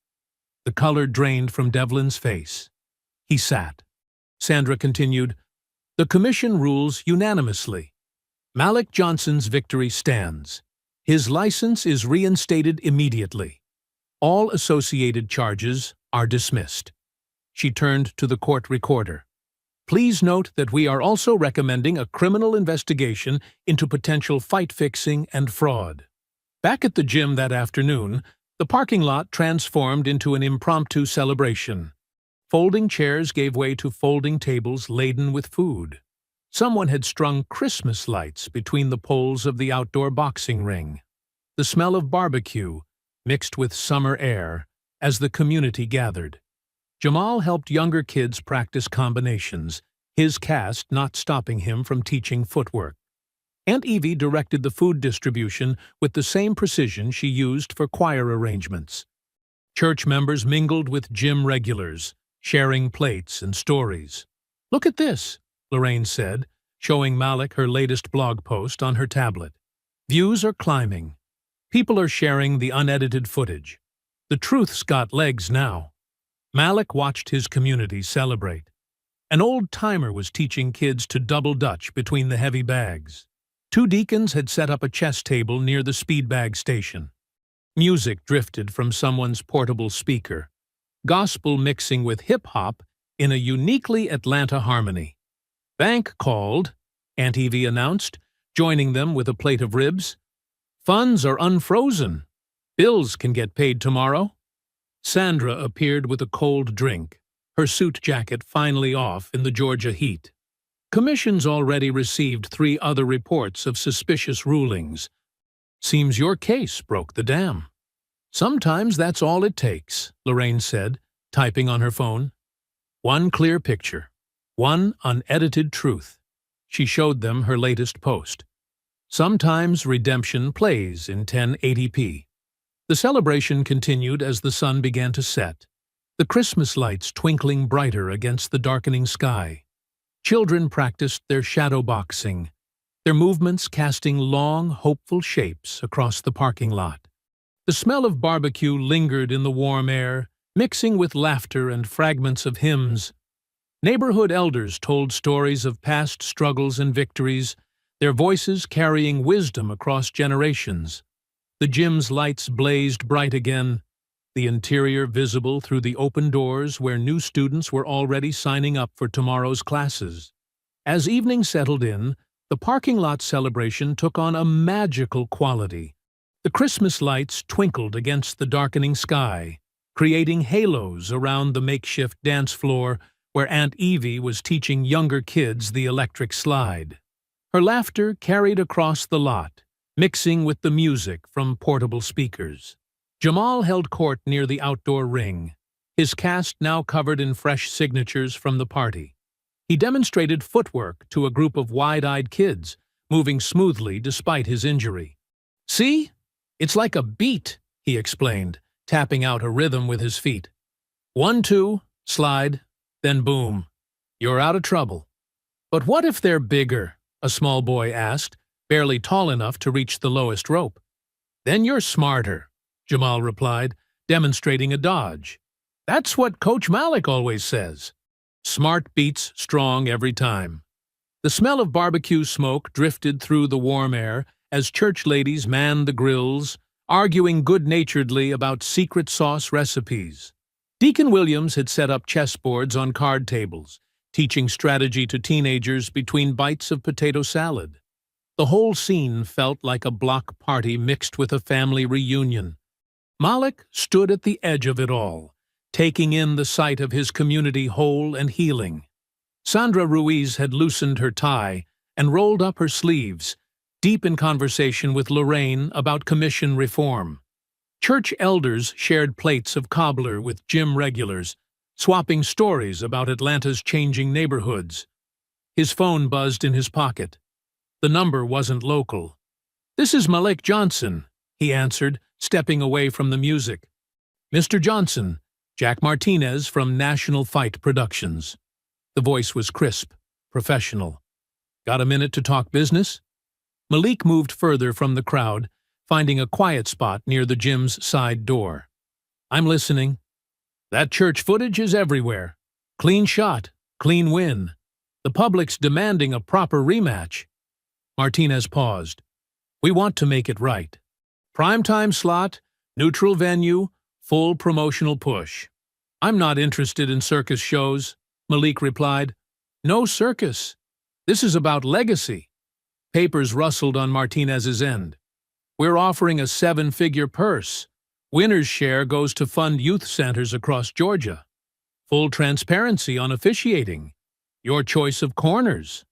Speaker 1: The color drained from Devlin's face. He sat. Sandra continued, The commission rules unanimously. Malik Johnson's victory stands. His license is reinstated immediately. All associated charges are dismissed. She turned to the court recorder. Please note that we are also recommending a criminal investigation into potential fight fixing and fraud. Back at the gym that afternoon, the parking lot transformed into an impromptu celebration. Folding chairs gave way to folding tables laden with food. Someone had strung Christmas lights between the poles of the outdoor boxing ring. The smell of barbecue mixed with summer air as the community gathered. Jamal helped younger kids practice combinations, his cast not stopping him from teaching footwork. Aunt Evie directed the food distribution with the same precision she used for choir arrangements. Church members mingled with gym regulars, sharing plates and stories. "Look at this," Lorraine said, showing Malik her latest blog post on her tablet. Views are climbing. People are sharing the unedited footage. The truth's got legs now. Malik watched his community celebrate. An old-timer was teaching kids to double dutch between the heavy bags. 2 deacons had set up a chess table near the speed bag station. Music drifted from someone's portable speaker, gospel mixing with hip-hop in a uniquely Atlanta harmony. "Bank called," Aunt Evie announced, joining them with a plate of ribs. "Funds are unfrozen. Bills can get paid tomorrow." Sandra appeared with a cold drink, her suit jacket finally off in the Georgia heat. "Commission's already received 3 other reports of suspicious rulings. Seems your case broke the dam." "Sometimes that's all it takes," Lorraine said, typing on her phone. "One clear picture. One unedited truth." She showed them her latest post. "Sometimes redemption plays in 1080p. The celebration continued as the sun began to set, the Christmas lights twinkling brighter against the darkening sky. Children practiced their shadow boxing, their movements casting long, hopeful shapes across the parking lot. The smell of barbecue lingered in the warm air, mixing with laughter and fragments of hymns. Neighborhood elders told stories of past struggles and victories, their voices carrying wisdom across generations. The gym's lights blazed bright again, the interior visible through the open doors where new students were already signing up for tomorrow's classes. As evening settled in, the parking lot celebration took on a magical quality. The Christmas lights twinkled against the darkening sky, creating halos around the makeshift dance floor where Aunt Evie was teaching younger kids the electric slide. Her laughter carried across the lot, mixing with the music from portable speakers. Jamal held court near the outdoor ring, his cast now covered in fresh signatures from the party. He demonstrated footwork to a group of wide-eyed kids, moving smoothly despite his injury. "See? It's like a beat," he explained, tapping out a rhythm with his feet. 1, 2, slide, then boom. You're out of trouble. "But what if they're bigger?" a small boy asked, barely tall enough to reach the lowest rope. "Then you're smarter," Jamal replied, demonstrating a dodge. "That's what Coach Malik always says. Smart beats strong every time." The smell of barbecue smoke drifted through the warm air as church ladies manned the grills, arguing good-naturedly about secret sauce recipes. Deacon Williams had set up chessboards on card tables, teaching strategy to teenagers between bites of potato salad. The whole scene felt like a block party mixed with a family reunion. Malik stood at the edge of it all, taking in the sight of his community whole and healing. Sandra Ruiz had loosened her tie and rolled up her sleeves, deep in conversation with Lorraine about commission reform. Church elders shared plates of cobbler with gym regulars, swapping stories about Atlanta's changing neighborhoods. His phone buzzed in his pocket. The number wasn't local. "This is Malik Johnson," he answered, stepping away from the music. "Mr. Johnson, Jack Martinez from National Fight Productions." The voice was crisp, professional. "Got a minute to talk business?" Malik moved further from the crowd, finding a quiet spot near the gym's side door. "I'm listening." "That church footage is everywhere. Clean shot, clean win. The public's demanding a proper rematch." Martinez paused. "We want to make it right. Primetime slot, neutral venue, full promotional push." "I'm not interested in circus shows," Malik replied. "No circus. This is about legacy." Papers rustled on Martinez's end. "We're offering a 7-figure purse. Winner's share goes to fund youth centers across Georgia. Full transparency on officiating. Your choice of corners."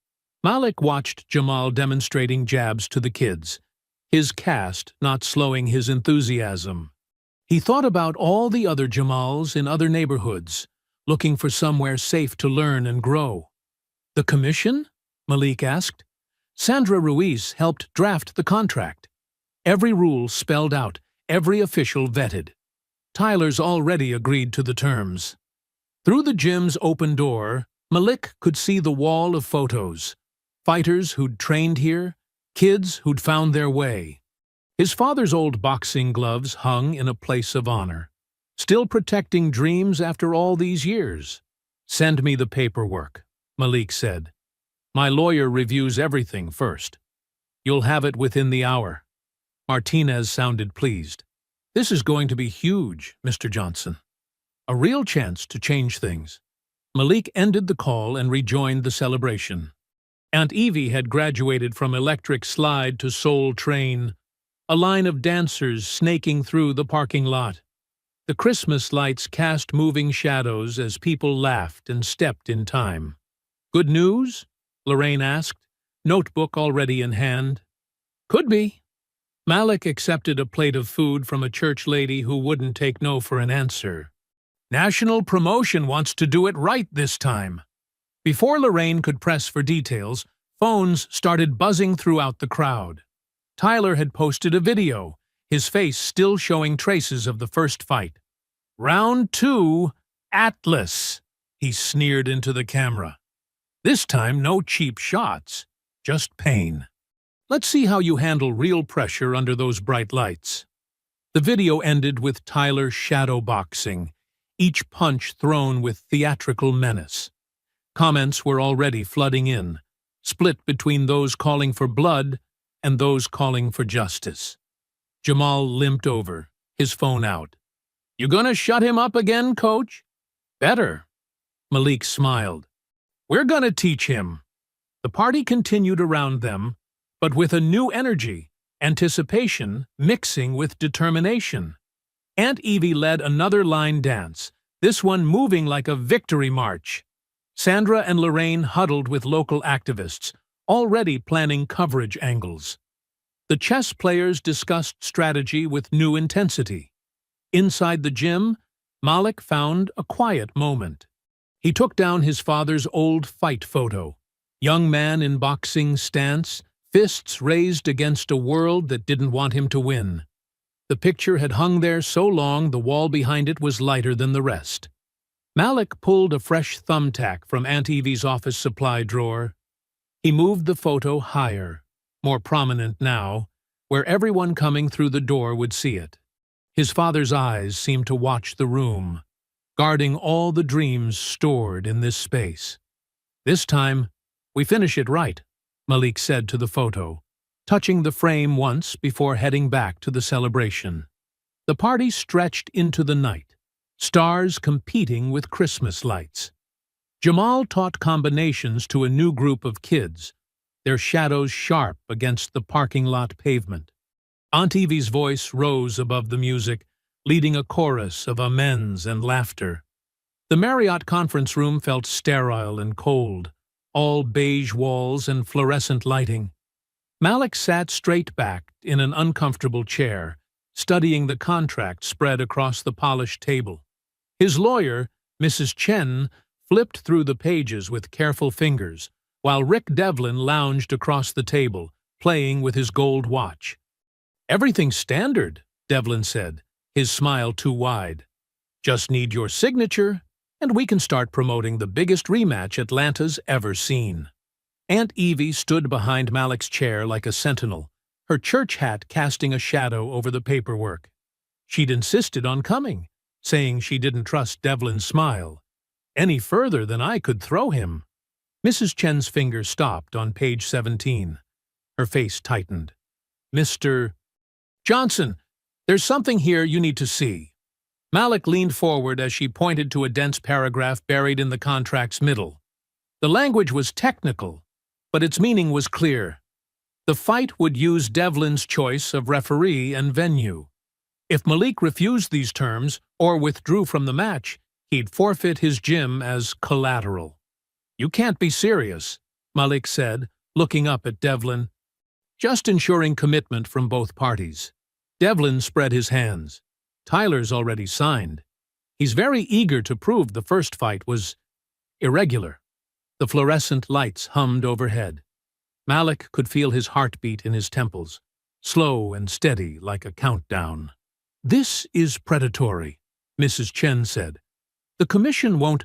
Speaker 1: Malik watched Jamal demonstrating jabs to the kids, his cast not slowing his enthusiasm. He thought about all the other Jamals in other neighborhoods, looking for somewhere safe to learn and grow. "The commission?" Malik asked. Sandra Ruiz helped draft the contract. Every rule spelled out, every official vetted. Tyler's already agreed to the terms. Through the gym's open door, Malik could see the wall of photos. Fighters who'd trained here, kids who'd found their way. His father's old boxing gloves hung in a place of honor, still protecting dreams after all these years. "Send me the paperwork," Malik said. "My lawyer reviews everything first. You'll have it within the hour." Martinez sounded pleased. "This is going to be huge, Mr. Johnson. A real chance to change things." Malik ended the call and rejoined the celebration. Aunt Evie had graduated from electric slide to soul train, a line of dancers snaking through the parking lot. The Christmas lights cast moving shadows as people laughed and stepped in time. "Good news?" Lorraine asked, notebook already in hand. "Could be." Malik accepted a plate of food from a church lady who wouldn't take no for an answer. "National Promotion wants to do it right this time." Before Lorraine could press for details, phones started buzzing throughout the crowd. Tyler had posted a video, his face still showing traces of the first fight. "Round 2, Atlas," he sneered into the camera. "This time no cheap shots, just pain. Let's see how you handle real pressure under those bright lights." The video ended with Tyler shadowboxing, each punch thrown with theatrical menace. Comments were already flooding in, split between those calling for blood and those calling for justice. Jamal limped over, his phone out. "You gonna shut him up again, coach?" "Better." Malik smiled. "We're gonna teach him." The party continued around them, but with a new energy, anticipation mixing with determination. Aunt Evie led another line dance, this one moving like a victory march. Sandra and Lorraine huddled with local activists, already planning coverage angles. The chess players discussed strategy with new intensity. Inside the gym, Malik found a quiet moment. He took down his father's old fight photo. Young man in boxing stance, fists raised against a world that didn't want him to win. The picture had hung there so long the wall behind it was lighter than the rest. Malik pulled a fresh thumbtack from Aunt Evie's office supply drawer. He moved the photo higher, more prominent now, where everyone coming through the door would see it. His father's eyes seemed to watch the room, guarding all the dreams stored in this space. "This time, we finish it right," Malik said to the photo, touching the frame once before heading back to the celebration. The party stretched into the night, stars competing with Christmas lights. Jamal taught combinations to a new group of kids, their shadows sharp against the parking lot pavement. Aunt Evie's voice rose above the music, leading a chorus of amens and laughter. The Marriott conference room felt sterile and cold, all beige walls and fluorescent lighting. Malik sat straight back in an uncomfortable chair, studying the contract spread across the polished table. His lawyer, Mrs. Chen, flipped through the pages with careful fingers, while Rick Devlin lounged across the table, playing with his gold watch. "Everything's standard," Devlin said, his smile too wide. "Just need your signature, and we can start promoting the biggest rematch Atlanta's ever seen." Aunt Evie stood behind Malik's chair like a sentinel, her church hat casting a shadow over the paperwork. She'd insisted on coming, saying she didn't trust Devlin's smile any further than I could throw him. Mrs. Chen's finger stopped on page 17. Her face tightened. "Mr. Johnson, there's something here you need to see." Malik leaned forward as she pointed to a dense paragraph buried in the contract's middle. The language was technical, but its meaning was clear. The fight would use Devlin's choice of referee and venue. If Malik refused these terms or withdrew from the match, he'd forfeit his gym as collateral. "You can't be serious." Malik said, looking up at Devlin. Just ensuring commitment from both parties. Devlin spread his hands. Tyler's already signed. He's very eager to prove the first fight was irregular. The fluorescent lights hummed overhead. Malik could feel his heartbeat in his temples, slow and steady like a countdown. This is predatory, Mrs. Chen said. The commission won't.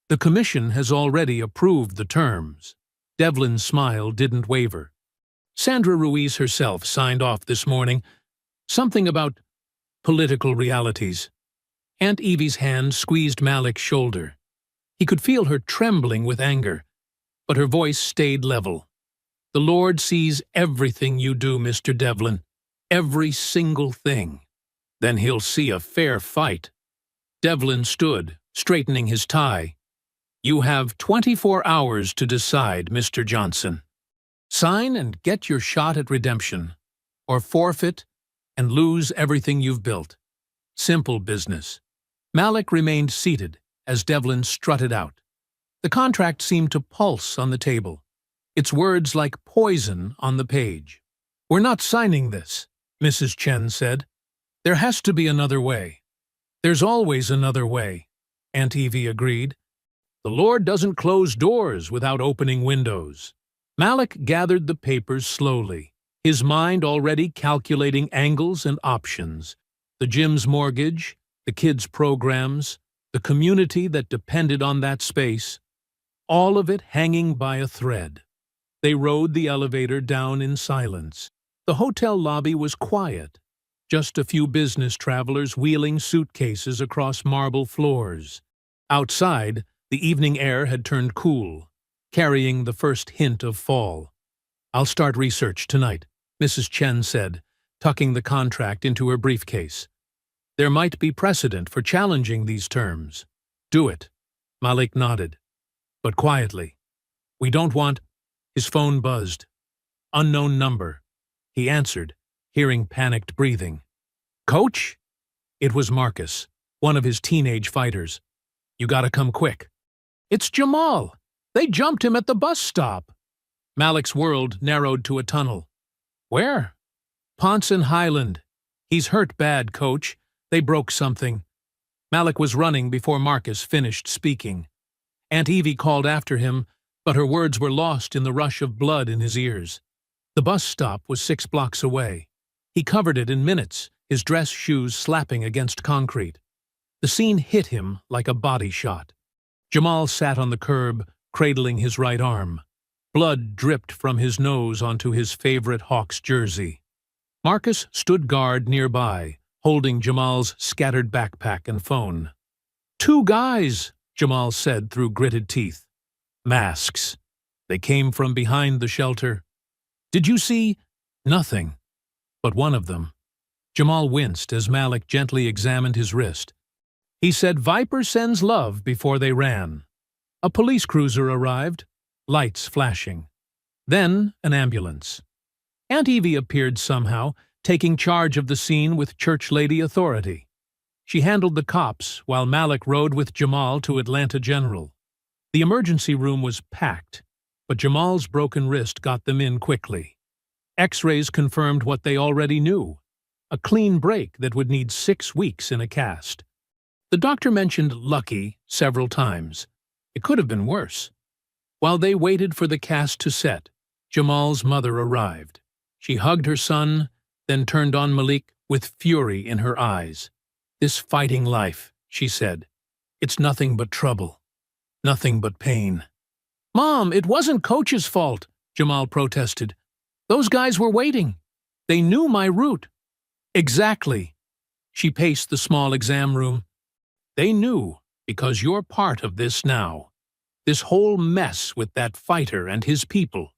Speaker 1: The commission has already approved the terms. Devlin's smile didn't waver. Sandra Ruiz herself signed off this morning. Something about political realities. Aunt Evie's hand squeezed Malik's shoulder. He could feel her trembling with anger, but her voice stayed level. The Lord sees everything you do, Mr. Devlin. Every single thing. Then he'll see a fair fight. Devlin stood, straightening his tie. You have 24 hours to decide, Mr. Johnson. Sign and get your shot at redemption, or forfeit and lose everything you've built. Simple business. Malik remained seated as Devlin strutted out. The contract seemed to pulse on the table, its words like poison on the page. We're not signing this, Mrs. Chen said. There has to be another way. There's always another way, Aunt Evie agreed. The Lord doesn't close doors without opening windows. Malik gathered the papers slowly, his mind already calculating angles and options. The gym's mortgage, the kids' programs, the community that depended on that space, all of it hanging by a thread. They rode the elevator down in silence. The hotel lobby was quiet, just a few business travelers wheeling suitcases across marble floors. Outside, the evening air had turned cool, carrying the first hint of fall. I'll start research tonight, Mrs. Chen said, tucking the contract into her briefcase. There might be precedent for challenging these terms. Do it. Malik nodded, but quietly. We don't want... His phone buzzed. Unknown number. He answered, hearing panicked breathing. Coach? It was Marcus, one of his teenage fighters. You gotta come quick. It's Jamal. They jumped him at the bus stop. Malik's world narrowed to a tunnel. Where? Ponson Highland. He's hurt bad, Coach. They broke something. Malik was running before Marcus finished speaking. Aunt Evie called after him, but her words were lost in the rush of blood in his ears. The bus stop was 6 blocks away. He covered it in minutes, his dress shoes slapping against concrete. The scene hit him like a body shot. Jamal sat on the curb, cradling his right arm. Blood dripped from his nose onto his favorite Hawks jersey. Marcus stood guard nearby, holding Jamal's scattered backpack and phone. 2 guys, Jamal said through gritted teeth. Masks. They came from behind the shelter. Did you see? Nothing. But one of them. Jamal winced as Malik gently examined his wrist. He said Viper sends love before they ran. A police cruiser arrived, lights flashing. Then an ambulance. Aunt Evie appeared somehow, taking charge of the scene with church lady authority. She handled the cops while Malik rode with Jamal to Atlanta General. The emergency room was packed, but Jamal's broken wrist got them in quickly. X-rays confirmed what they already knew, a clean break that would need 6 weeks in a cast. The doctor mentioned lucky several times. It could have been worse. While they waited for the cast to set, Jamal's mother arrived. She hugged her son, then turned on Malik with fury in her eyes. This fighting life, she said. It's nothing but trouble. Nothing but pain. Mom, it wasn't Coach's fault, Jamal protested. Those guys were waiting. They knew my route. Exactly. She paced the small exam room. They knew, because you're part of this now. This whole mess with that fighter and his people.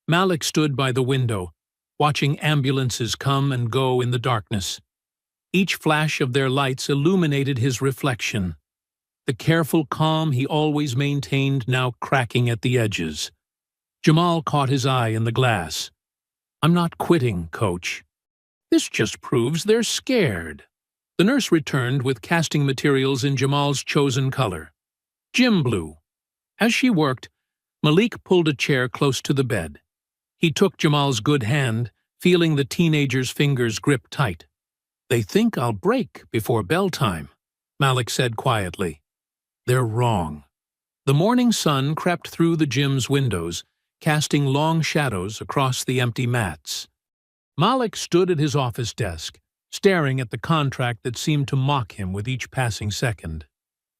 Speaker 1: Malik stood by the window, watching ambulances come and go in the darkness. Each flash of their lights illuminated his reflection. The careful calm he always maintained now cracking at the edges. Jamal caught his eye in the glass. I'm not quitting, Coach. This just proves they're scared. The nurse returned with casting materials in Jamal's chosen color, gym blue. As she worked, Malik pulled a chair close to the bed. He took Jamal's good hand, feeling the teenager's fingers grip tight. "They think I'll break before bell time," Malik said quietly. "They're wrong." The morning sun crept through the gym's windows, casting long shadows across the empty mats. Malik stood at his office desk, staring at the contract that seemed to mock him with each passing second.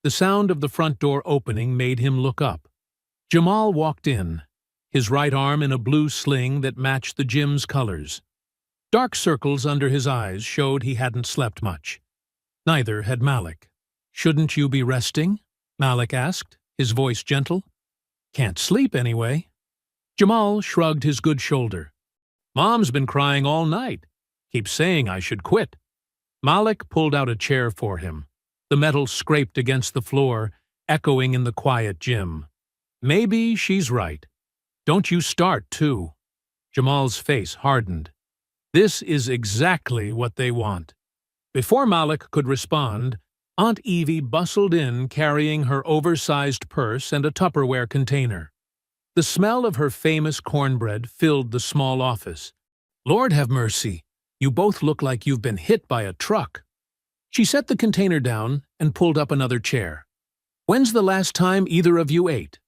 Speaker 1: The sound of the front door opening made him look up. Jamal walked in, his right arm in a blue sling that matched the gym's colors. Dark circles under his eyes showed he hadn't slept much. Neither had Malik. "Shouldn't you be resting?" Malik asked, his voice gentle. "Can't sleep anyway." Jamal shrugged his good shoulder. "Mom's been crying all night. Keeps saying I should quit." Malik pulled out a chair for him. The metal scraped against the floor, echoing in the quiet gym. "Maybe she's right. Don't you start, too." Jamal's face hardened. This is exactly what they want. Before Malik could respond, Aunt Evie bustled in carrying her oversized purse and a Tupperware container. The smell of her famous cornbread filled the small office. "Lord have mercy, you both look like you've been hit by a truck." She set the container down and pulled up another chair. "When's the last time either of you ate?"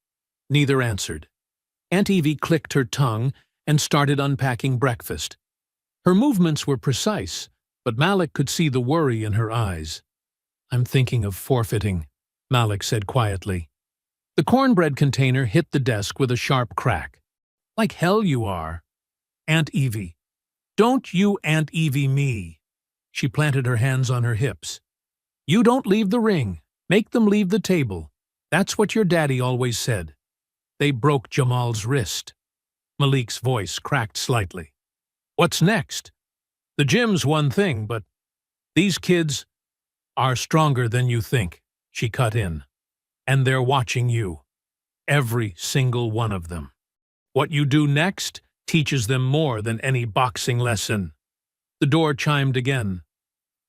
Speaker 1: Neither answered. Aunt Evie clicked her tongue and started unpacking breakfast. Her movements were precise, but Malik could see the worry in her eyes. "I'm thinking of forfeiting," Malik said quietly. The cornbread container hit the desk with a sharp crack. "Like hell you are." "Aunt Evie." "Don't you Aunt Evie me." She planted her hands on her hips. "You don't leave the ring. Make them leave the table. That's what your daddy always said." They broke Jamal's wrist. Malik's voice cracked slightly. "What's next? The gym's one thing, but these kids are stronger than you think," she cut in. "And they're watching you. Every single one of them. What you do next teaches them more than any boxing lesson." The door chimed again.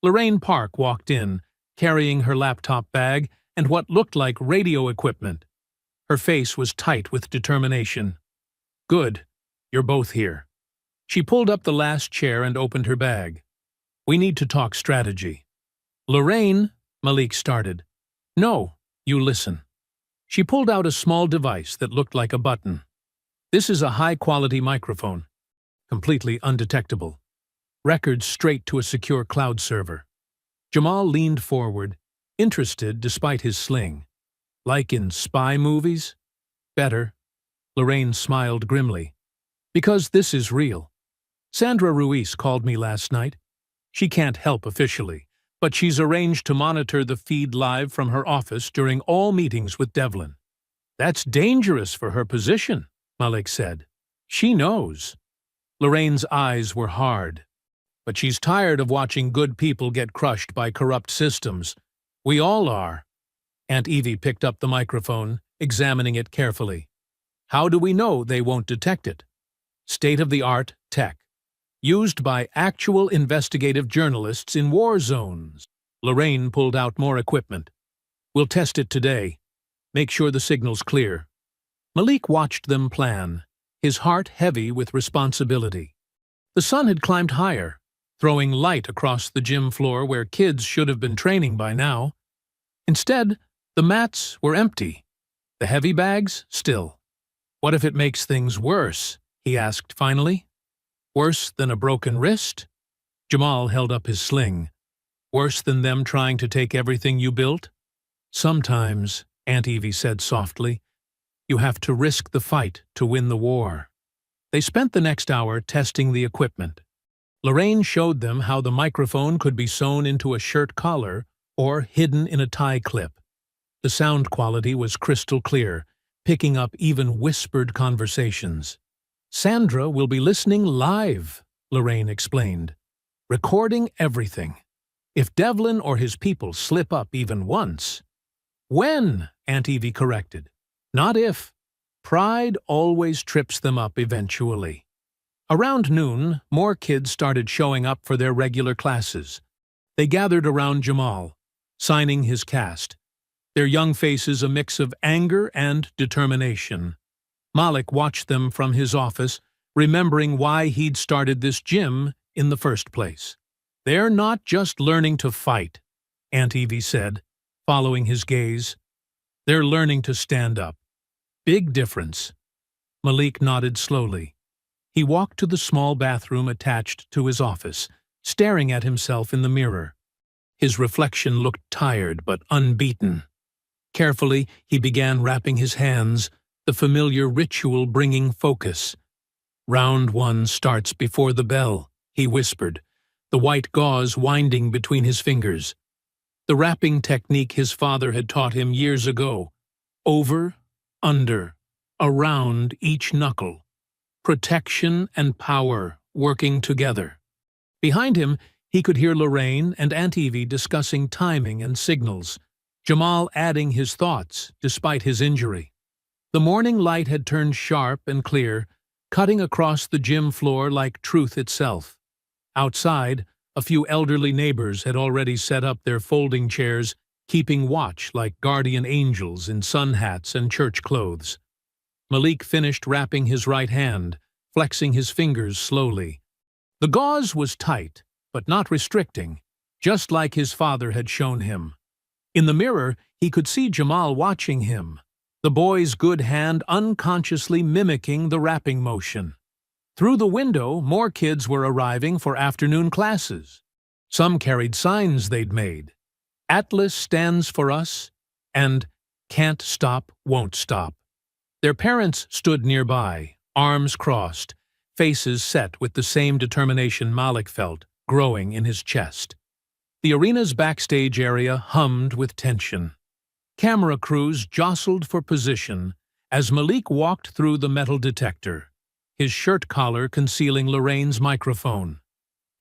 Speaker 1: Lorraine Park walked in, carrying her laptop bag and what looked like radio equipment. Her face was tight with determination. "Good. You're both here." She pulled up the last chair and opened her bag. "We need to talk strategy." "Lorraine," Malik started. "No, you listen." She pulled out a small device that looked like a button. "This is a high-quality microphone, completely undetectable. Records straight to a secure cloud server." Jamal leaned forward, interested despite his sling. "Like in spy movies?" "Better." Lorraine smiled grimly. "Because this is real. Sandra Ruiz called me last night. She can't help officially, but she's arranged to monitor the feed live from her office during all meetings with Devlin." "That's dangerous for her position," Malik said. "She knows." Lorraine's eyes were hard. "But she's tired of watching good people get crushed by corrupt systems. We all are." Aunt Evie picked up the microphone, examining it carefully. "How do we know they won't detect it?" "State-of-the-art tech. Used by actual investigative journalists in war zones." Lorraine pulled out more equipment. "We'll test it today. Make sure the signal's clear." Malik watched them plan, his heart heavy with responsibility. The sun had climbed higher, throwing light across the gym floor where kids should have been training by now. Instead, the mats were empty, the heavy bags still. "What if it makes things worse?" he asked finally. "Worse than a broken wrist?" Jamal held up his sling. "Worse than them trying to take everything you built?" "Sometimes," Aunt Evie said softly, "you have to risk the fight to win the war." They spent the next hour testing the equipment. Lorraine showed them how the microphone could be sewn into a shirt collar or hidden in a tie clip. The sound quality was crystal clear, picking up even whispered conversations. "Sandra will be listening live," Lorraine explained, "recording everything. If Devlin or his people slip up even once—" "When," Aunt Evie corrected. "Not if. Pride always trips them up eventually." Around noon, more kids started showing up for their regular classes. They gathered around Jamal, signing his cast, their young faces a mix of anger and determination. Malik watched them from his office, remembering why he'd started this gym in the first place. "They're not just learning to fight," Aunt Evie said, following his gaze. "They're learning to stand up. Big difference." Malik nodded slowly. He walked to the small bathroom attached to his office, staring at himself in the mirror. His reflection looked tired but unbeaten. Carefully, he began wrapping his hands, the familiar ritual bringing focus. "Round 1 starts before the bell," he whispered, the white gauze winding between his fingers. The wrapping technique his father had taught him years ago. Over, under, around each knuckle. Protection and power working together. Behind him, he could hear Lorraine and Aunt Evie discussing timing and signals, Jamal adding his thoughts despite his injury. The morning light had turned sharp and clear, cutting across the gym floor like truth itself. Outside, a few elderly neighbors had already set up their folding chairs, keeping watch like guardian angels in sun hats and church clothes. Malik finished wrapping his right hand, flexing his fingers slowly. The gauze was tight, but not restricting, just like his father had shown him. In the mirror, he could see Jamal watching him, the boy's good hand unconsciously mimicking the wrapping motion. Through the window, more kids were arriving for afternoon classes. Some carried signs they'd made. "Atlas stands for us," and "Can't stop, won't stop." Their parents stood nearby, arms crossed, faces set with the same determination Malik felt, growing in his chest. The arena's backstage area hummed with tension. Camera crews jostled for position as Malik walked through the metal detector, his shirt collar concealing Lorraine's microphone.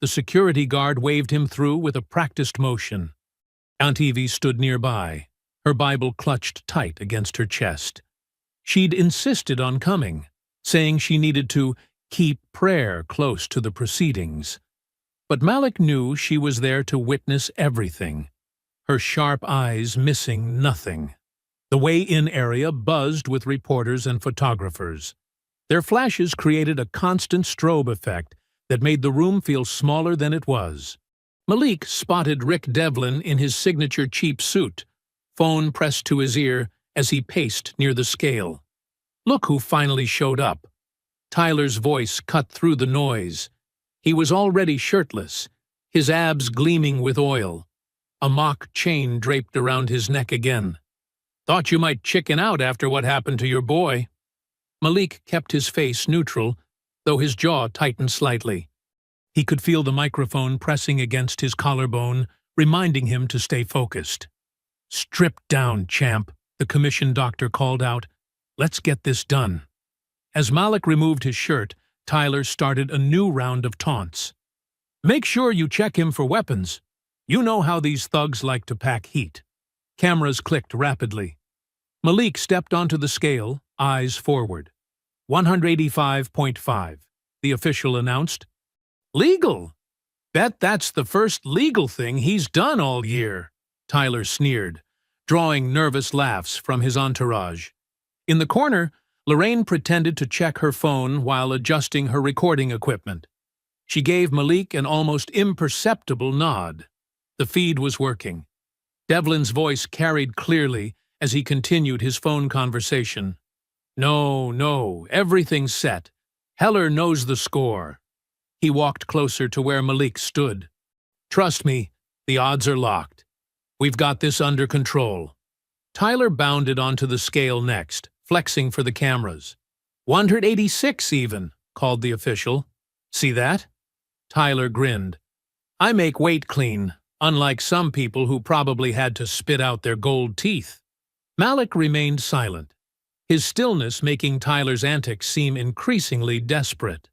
Speaker 1: The security guard waved him through with a practiced motion. Aunt Evie stood nearby, her Bible clutched tight against her chest. She'd insisted on coming, saying she needed to keep prayer close to the proceedings. But Malik knew she was there to witness everything, her sharp eyes missing nothing. The weigh-in area buzzed with reporters and photographers. Their flashes created a constant strobe effect that made the room feel smaller than it was. Malik spotted Rick Devlin in his signature cheap suit, phone pressed to his ear as he paced near the scale. "Look who finally showed up." Tyler's voice cut through the noise. He was already shirtless, his abs gleaming with oil, a mock chain draped around his neck again. "Thought you might chicken out after what happened to your boy." Malik kept his face neutral, though his jaw tightened slightly. He could feel the microphone pressing against his collarbone, reminding him to stay focused. "Strip down, champ," the commission doctor called out. "Let's get this done." As Malik removed his shirt, Tyler started a new round of taunts. "Make sure you check him for weapons. You know how these thugs like to pack heat." Cameras clicked rapidly. Malik stepped onto the scale, eyes forward. 185.5, the official announced. "Legal? Bet that's the first legal thing he's done all year," Tyler sneered, drawing nervous laughs from his entourage. In the corner, Lorraine pretended to check her phone while adjusting her recording equipment. She gave Malik an almost imperceptible nod. The feed was working. Devlin's voice carried clearly as he continued his phone conversation. No, everything's set. Heller knows the score." He walked closer to where Malik stood. "Trust me, the odds are locked. We've got this under control." Tyler bounded onto the scale next, flexing for the cameras. 186 even, called the official. "See that?" Tyler grinned. "I make weight clean, unlike some people who probably had to spit out their gold teeth." Malik remained silent, his stillness making Tyler's antics seem increasingly desperate.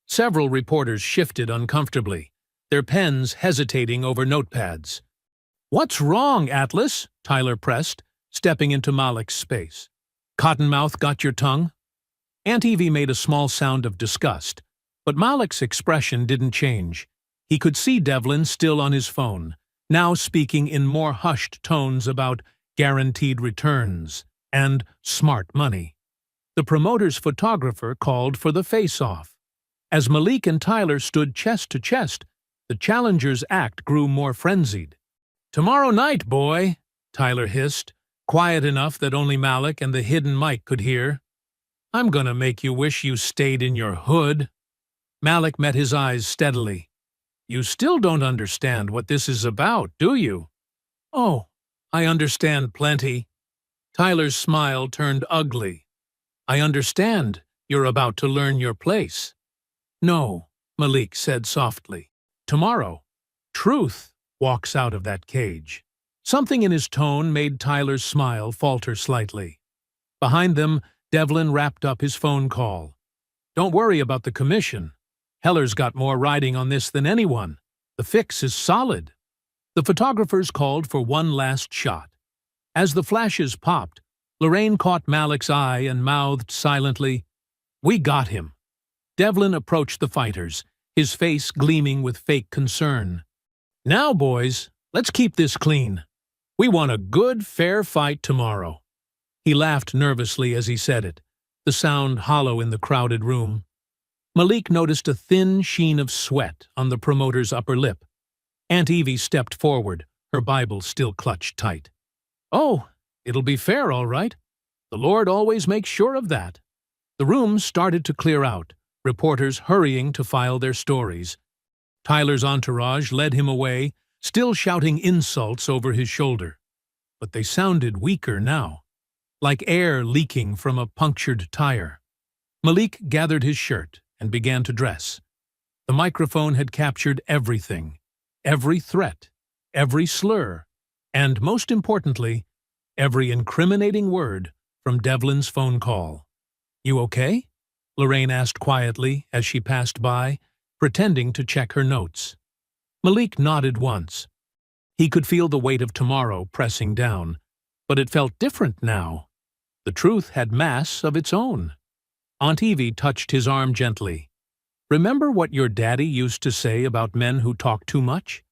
Speaker 1: Several reporters shifted uncomfortably, their pens hesitating over notepads. "What's wrong, Atlas?" Tyler pressed, stepping into Malik's space. "Cottonmouth got your tongue?" Aunt Evie made a small sound of disgust, but Malik's expression didn't change. He could see Devlin still on his phone, now speaking in more hushed tones about guaranteed returns and smart money. The promoter's photographer called for the face-off. As Malik and Tyler stood chest to chest, the challengers' act grew more frenzied. "Tomorrow night, boy," Tyler hissed, quiet enough that only Malik and the hidden mic could hear. "I'm gonna make you wish you stayed in your hood." Malik met his eyes steadily. "You still don't understand what this is about, do you?" "Oh, I understand plenty." Tyler's smile turned ugly. "I understand you're about to learn your place." "No," Malik said softly. "Tomorrow, truth walks out of that cage." Something in his tone made Tyler's smile falter slightly. Behind them, Devlin wrapped up his phone call. "Don't worry about the commission. Heller's got more riding on this than anyone. The fix is solid." The photographers called for one last shot. As the flashes popped, Lorraine caught Malik's eye and mouthed silently, "We got him." Devlin approached the fighters, his face gleaming with fake concern. "Now, boys, let's keep this clean. We want a good, fair fight tomorrow." He laughed nervously as he said it, the sound hollow in the crowded room. Malik noticed a thin sheen of sweat on the promoter's upper lip. Aunt Evie stepped forward, her Bible still clutched tight. "Oh, it'll be fair, all right. The Lord always makes sure of that." The room started to clear out, reporters hurrying to file their stories. Tyler's entourage led him away, still shouting insults over his shoulder. But they sounded weaker now, like air leaking from a punctured tire. Malik gathered his shirt and began to dress. The microphone had captured everything, every threat, every slur, and, most importantly, every incriminating word from Devlin's phone call. "You okay?" Lorraine asked quietly as she passed by, pretending to check her notes. Malik nodded once. He could feel the weight of tomorrow pressing down, but it felt different now. The truth had mass of its own. Aunt Evie touched his arm gently. "Remember what your daddy used to say about men who talk too much?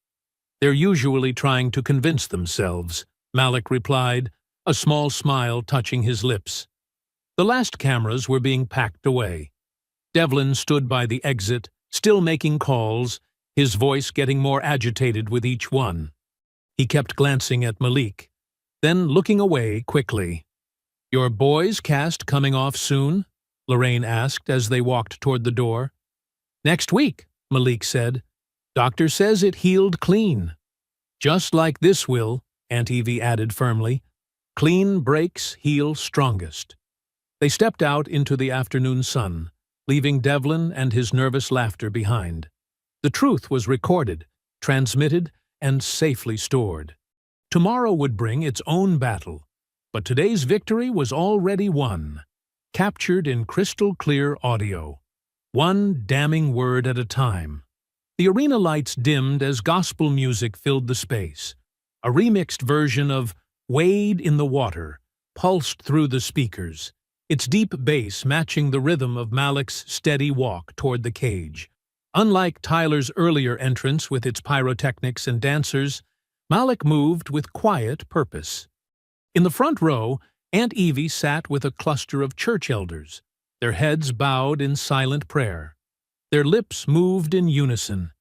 Speaker 1: They're usually trying to convince themselves," Malik replied, a small smile touching his lips. The last cameras were being packed away. Devlin stood by the exit, still making calls, his voice getting more agitated with each one. He kept glancing at Malik, then looking away quickly. "Your boys' cast coming off soon?" Lorraine asked as they walked toward the door. "Next week," Malik said. "Doctor says it healed clean." "Just like this will," Aunt Evie added firmly. "Clean breaks heal strongest." They stepped out into the afternoon sun, leaving Devlin and his nervous laughter behind. The truth was recorded, transmitted, and safely stored. Tomorrow would bring its own battle, but today's victory was already won, captured in crystal-clear audio, one damning word at a time. The arena lights dimmed as gospel music filled the space. A remixed version of "Wade in the Water" pulsed through the speakers, its deep bass matching the rhythm of Malik's steady walk toward the cage. Unlike Tyler's earlier entrance with its pyrotechnics and dancers, Malik moved with quiet purpose. In the front row, Aunt Evie sat with a cluster of church elders, their heads bowed in silent prayer. Their lips moved in unison,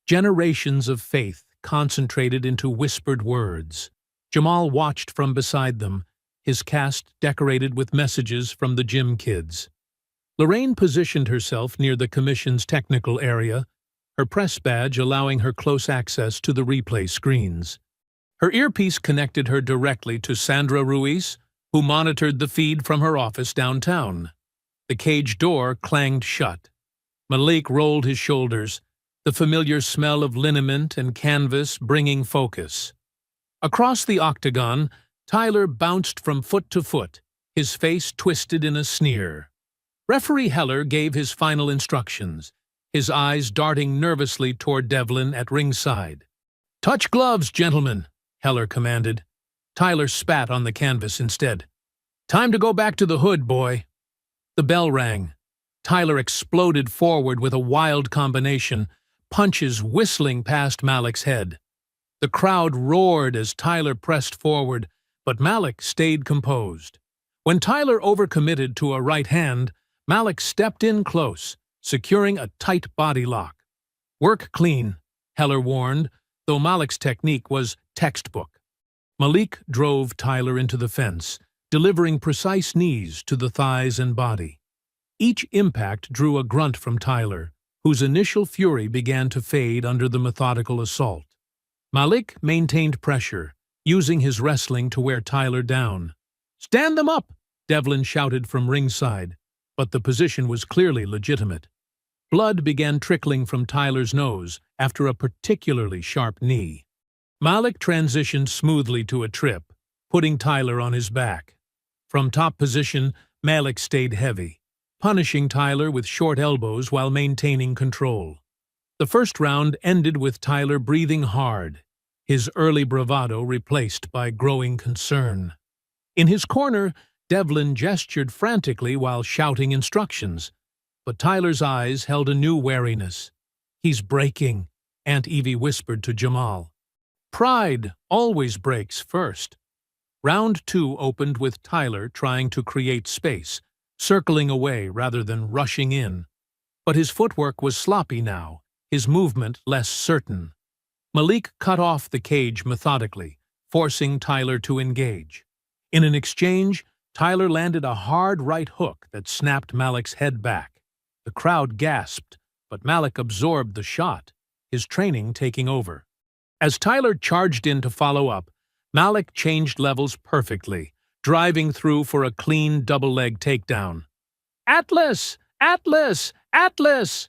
Speaker 1: generations of faith concentrated into whispered words. Jamal watched from beside them, his cast decorated with messages from the gym kids. Lorraine positioned herself near the commission's technical area, her press badge allowing her close access to the replay screens. Her earpiece connected her directly to Sandra Ruiz, who monitored the feed from her office downtown. The cage door clanged shut. Malik rolled his shoulders, the familiar smell of liniment and canvas bringing focus. Across the octagon, Tyler bounced from foot to foot, his face twisted in a sneer. Referee Heller gave his final instructions, his eyes darting nervously toward Devlin at ringside. "Touch gloves, gentlemen," Heller commanded. Tyler spat on the canvas instead. "Time to go back to the hood, boy." The bell rang. Tyler exploded forward with a wild combination, punches whistling past Malik's head. The crowd roared as Tyler pressed forward, but Malik stayed composed. When Tyler overcommitted to a right hand, Malik stepped in close, securing a tight body lock. "Work clean," Heller warned, though Malik's technique was textbook. Malik drove Tyler into the fence, delivering precise knees to the thighs and body. Each impact drew a grunt from Tyler, whose initial fury began to fade under the methodical assault. Malik maintained pressure, using his wrestling to wear Tyler down. "Stand them up!" Devlin shouted from ringside, but the position was clearly legitimate. Blood began trickling from Tyler's nose after a particularly sharp knee. Malik transitioned smoothly to a trip, putting Tyler on his back. From top position, Malik stayed heavy, punishing Tyler with short elbows while maintaining control. The first round ended with Tyler breathing hard, his early bravado replaced by growing concern. In his corner, Devlin gestured frantically while shouting instructions, but Tyler's eyes held a new wariness. "He's breaking," Aunt Evie whispered to Jamal. "Pride always breaks first." Round 2 opened with Tyler trying to create space, circling away rather than rushing in. But his footwork was sloppy now, his movement less certain. Malik cut off the cage methodically, forcing Tyler to engage. In an exchange, Tyler landed a hard right hook that snapped Malik's head back. The crowd gasped, but Malik absorbed the shot, his training taking over. As Tyler charged in to follow up, Malik changed levels perfectly, driving through for a clean double-leg takedown. "Atlas! Atlas! Atlas!"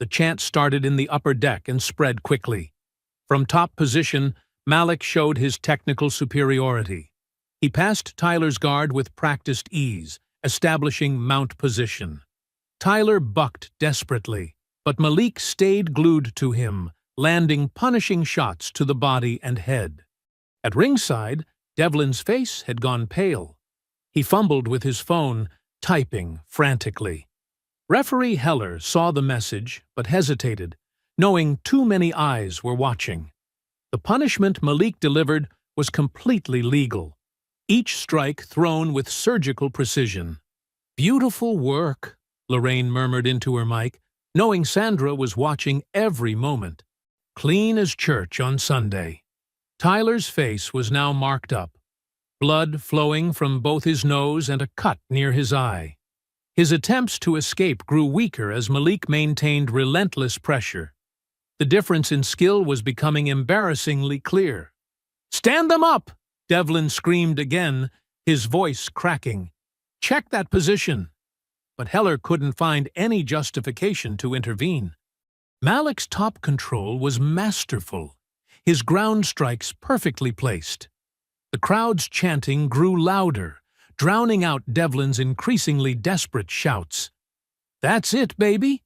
Speaker 1: The chant started in the upper deck and spread quickly. From top position, Malik showed his technical superiority. He passed Tyler's guard with practiced ease, establishing mount position. Tyler bucked desperately, but Malik stayed glued to him, landing punishing shots to the body and head. At ringside, Devlin's face had gone pale. He fumbled with his phone, typing frantically. Referee Heller saw the message but hesitated, knowing too many eyes were watching. The punishment Malik delivered was completely legal, each strike thrown with surgical precision. "Beautiful work," Lorraine murmured into her mic, knowing Sandra was watching every moment. "Clean as church on Sunday." Tyler's face was now marked up, blood flowing from both his nose and a cut near his eye. His attempts to escape grew weaker as Malik maintained relentless pressure. The difference in skill was becoming embarrassingly clear. "Stand them up!" Devlin screamed again, his voice cracking. "Check that position." But Heller couldn't find any justification to intervene. Malik's top control was masterful, his ground strikes perfectly placed. The crowd's chanting grew louder, drowning out Devlin's increasingly desperate shouts. "That's it, baby,"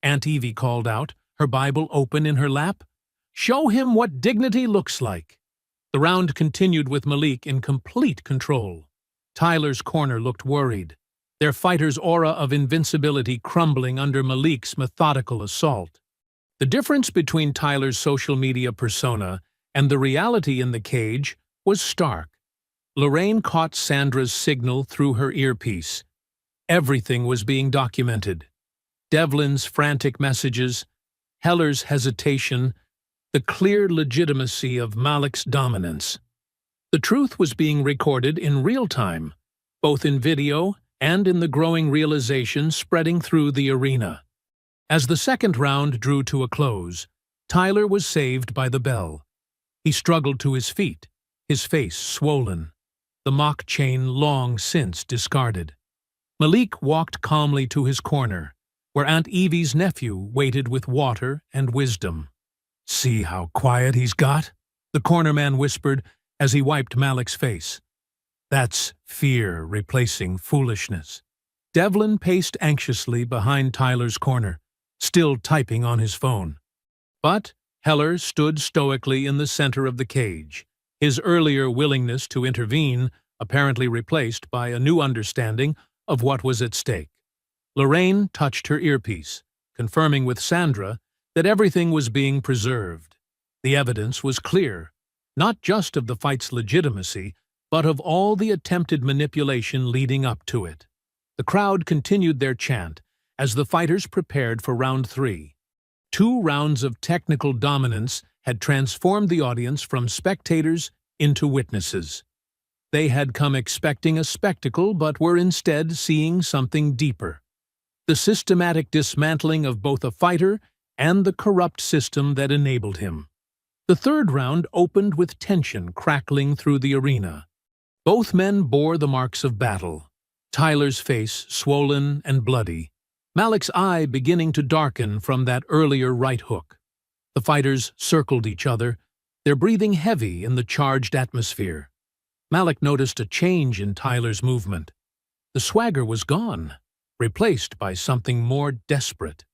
Speaker 1: Aunt Evie called out, her Bible open in her lap. "Show him what dignity looks like." The round continued with Malik in complete control. Tyler's corner looked worried, their fighter's aura of invincibility crumbling under Malik's methodical assault. The difference between Tyler's social media persona and the reality in the cage was stark. Lorraine caught Sandra's signal through her earpiece. Everything was being documented. Devlin's frantic messages, Heller's hesitation, the clear legitimacy of Malik's dominance. The truth was being recorded in real time, both in video and in the growing realization spreading through the arena. As the second round drew to a close, Tyler was saved by the bell. He struggled to his feet, his face swollen, the mock chain long since discarded. Malik walked calmly to his corner, where Aunt Evie's nephew waited with water and wisdom. "See how quiet he's got?" the cornerman whispered as he wiped Malik's face. "That's fear replacing foolishness." Devlin paced anxiously behind Tyler's corner, still typing on his phone. But Heller stood stoically in the center of the cage, his earlier willingness to intervene apparently replaced by a new understanding of what was at stake. Lorraine touched her earpiece, confirming with Sandra that everything was being preserved. The evidence was clear, not just of the fight's legitimacy, but of all the attempted manipulation leading up to it. The crowd continued their chant as the fighters prepared for round 3. 2 rounds of technical dominance had transformed the audience from spectators into witnesses. They had come expecting a spectacle but were instead seeing something deeper: the systematic dismantling of both a fighter and the corrupt system that enabled him. The 3rd round opened with tension crackling through the arena. Both men bore the marks of battle, Tyler's face swollen and bloody, Malik's eye beginning to darken from that earlier right hook. The fighters circled each other, their breathing heavy in the charged atmosphere. Malik noticed a change in Tyler's movement. The swagger was gone, replaced by something more desperate.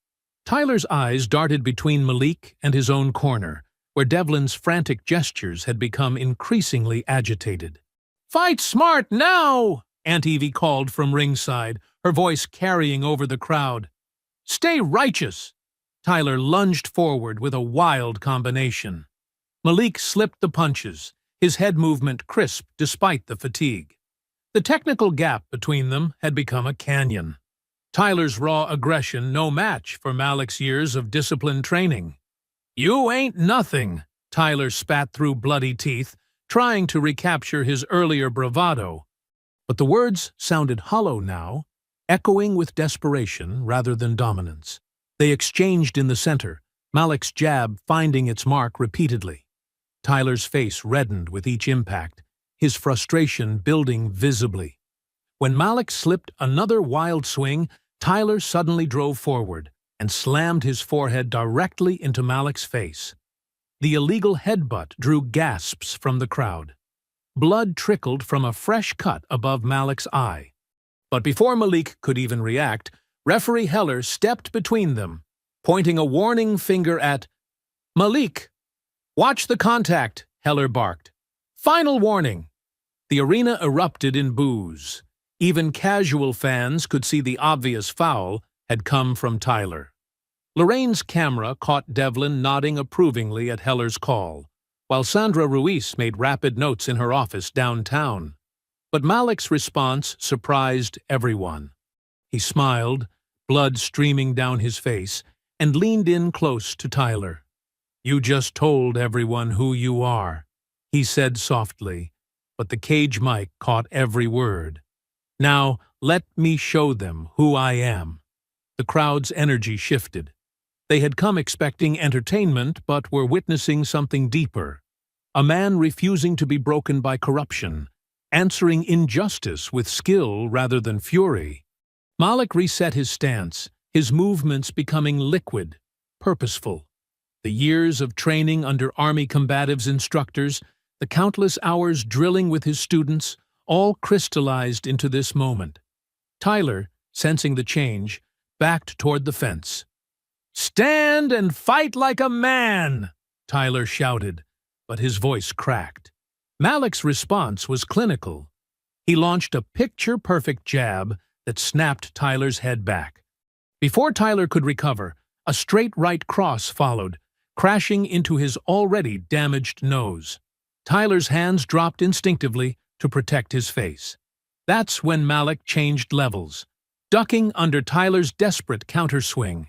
Speaker 1: Tyler's eyes darted between Malik and his own corner, where Devlin's frantic gestures had become increasingly agitated. "Fight smart now!" Aunt Evie called from ringside, her voice carrying over the crowd. "Stay righteous!" Tyler lunged forward with a wild combination. Malik slipped the punches, his head movement crisp despite the fatigue. The technical gap between them had become a canyon. Tyler's raw aggression no match for Malik's years of disciplined training. "You ain't nothing," Tyler spat through bloody teeth, trying to recapture his earlier bravado. But the words sounded hollow now, echoing with desperation rather than dominance. They exchanged in the center, Malik's jab finding its mark repeatedly. Tyler's face reddened with each impact, his frustration building visibly. When Malik slipped another wild swing, Tyler suddenly drove forward and slammed his forehead directly into Malik's face. The illegal headbutt drew gasps from the crowd. Blood trickled from a fresh cut above Malik's eye. But before Malik could even react, referee Heller stepped between them, pointing a warning finger at Malik. "Watch the contact," Heller barked. "Final warning." The arena erupted in boos. Even casual fans could see the obvious foul had come from Tyler. Lorraine's camera caught Devlin nodding approvingly at Heller's call, while Sandra Ruiz made rapid notes in her office downtown. But Malik's response surprised everyone. He smiled, blood streaming down his face, and leaned in close to Tyler. "You just told everyone who you are," he said softly, but the cage mic caught every word. "Now, let me show them who I am." The crowd's energy shifted. They had come expecting entertainment, but were witnessing something deeper. A man refusing to be broken by corruption, answering injustice with skill rather than fury. Malik reset his stance, his movements becoming liquid, purposeful. The years of training under Army combatives instructors, the countless hours drilling with his students, all crystallized into this moment. Tyler, sensing the change, backed toward the fence. "Stand and fight like a man!" Tyler shouted, but his voice cracked. Malik's response was clinical. He launched a picture-perfect jab that snapped Tyler's head back. Before Tyler could recover, a straight right cross followed, crashing into his already damaged nose. Tyler's hands dropped instinctively to protect his face. That's when Malik changed levels, ducking under Tyler's desperate counterswing.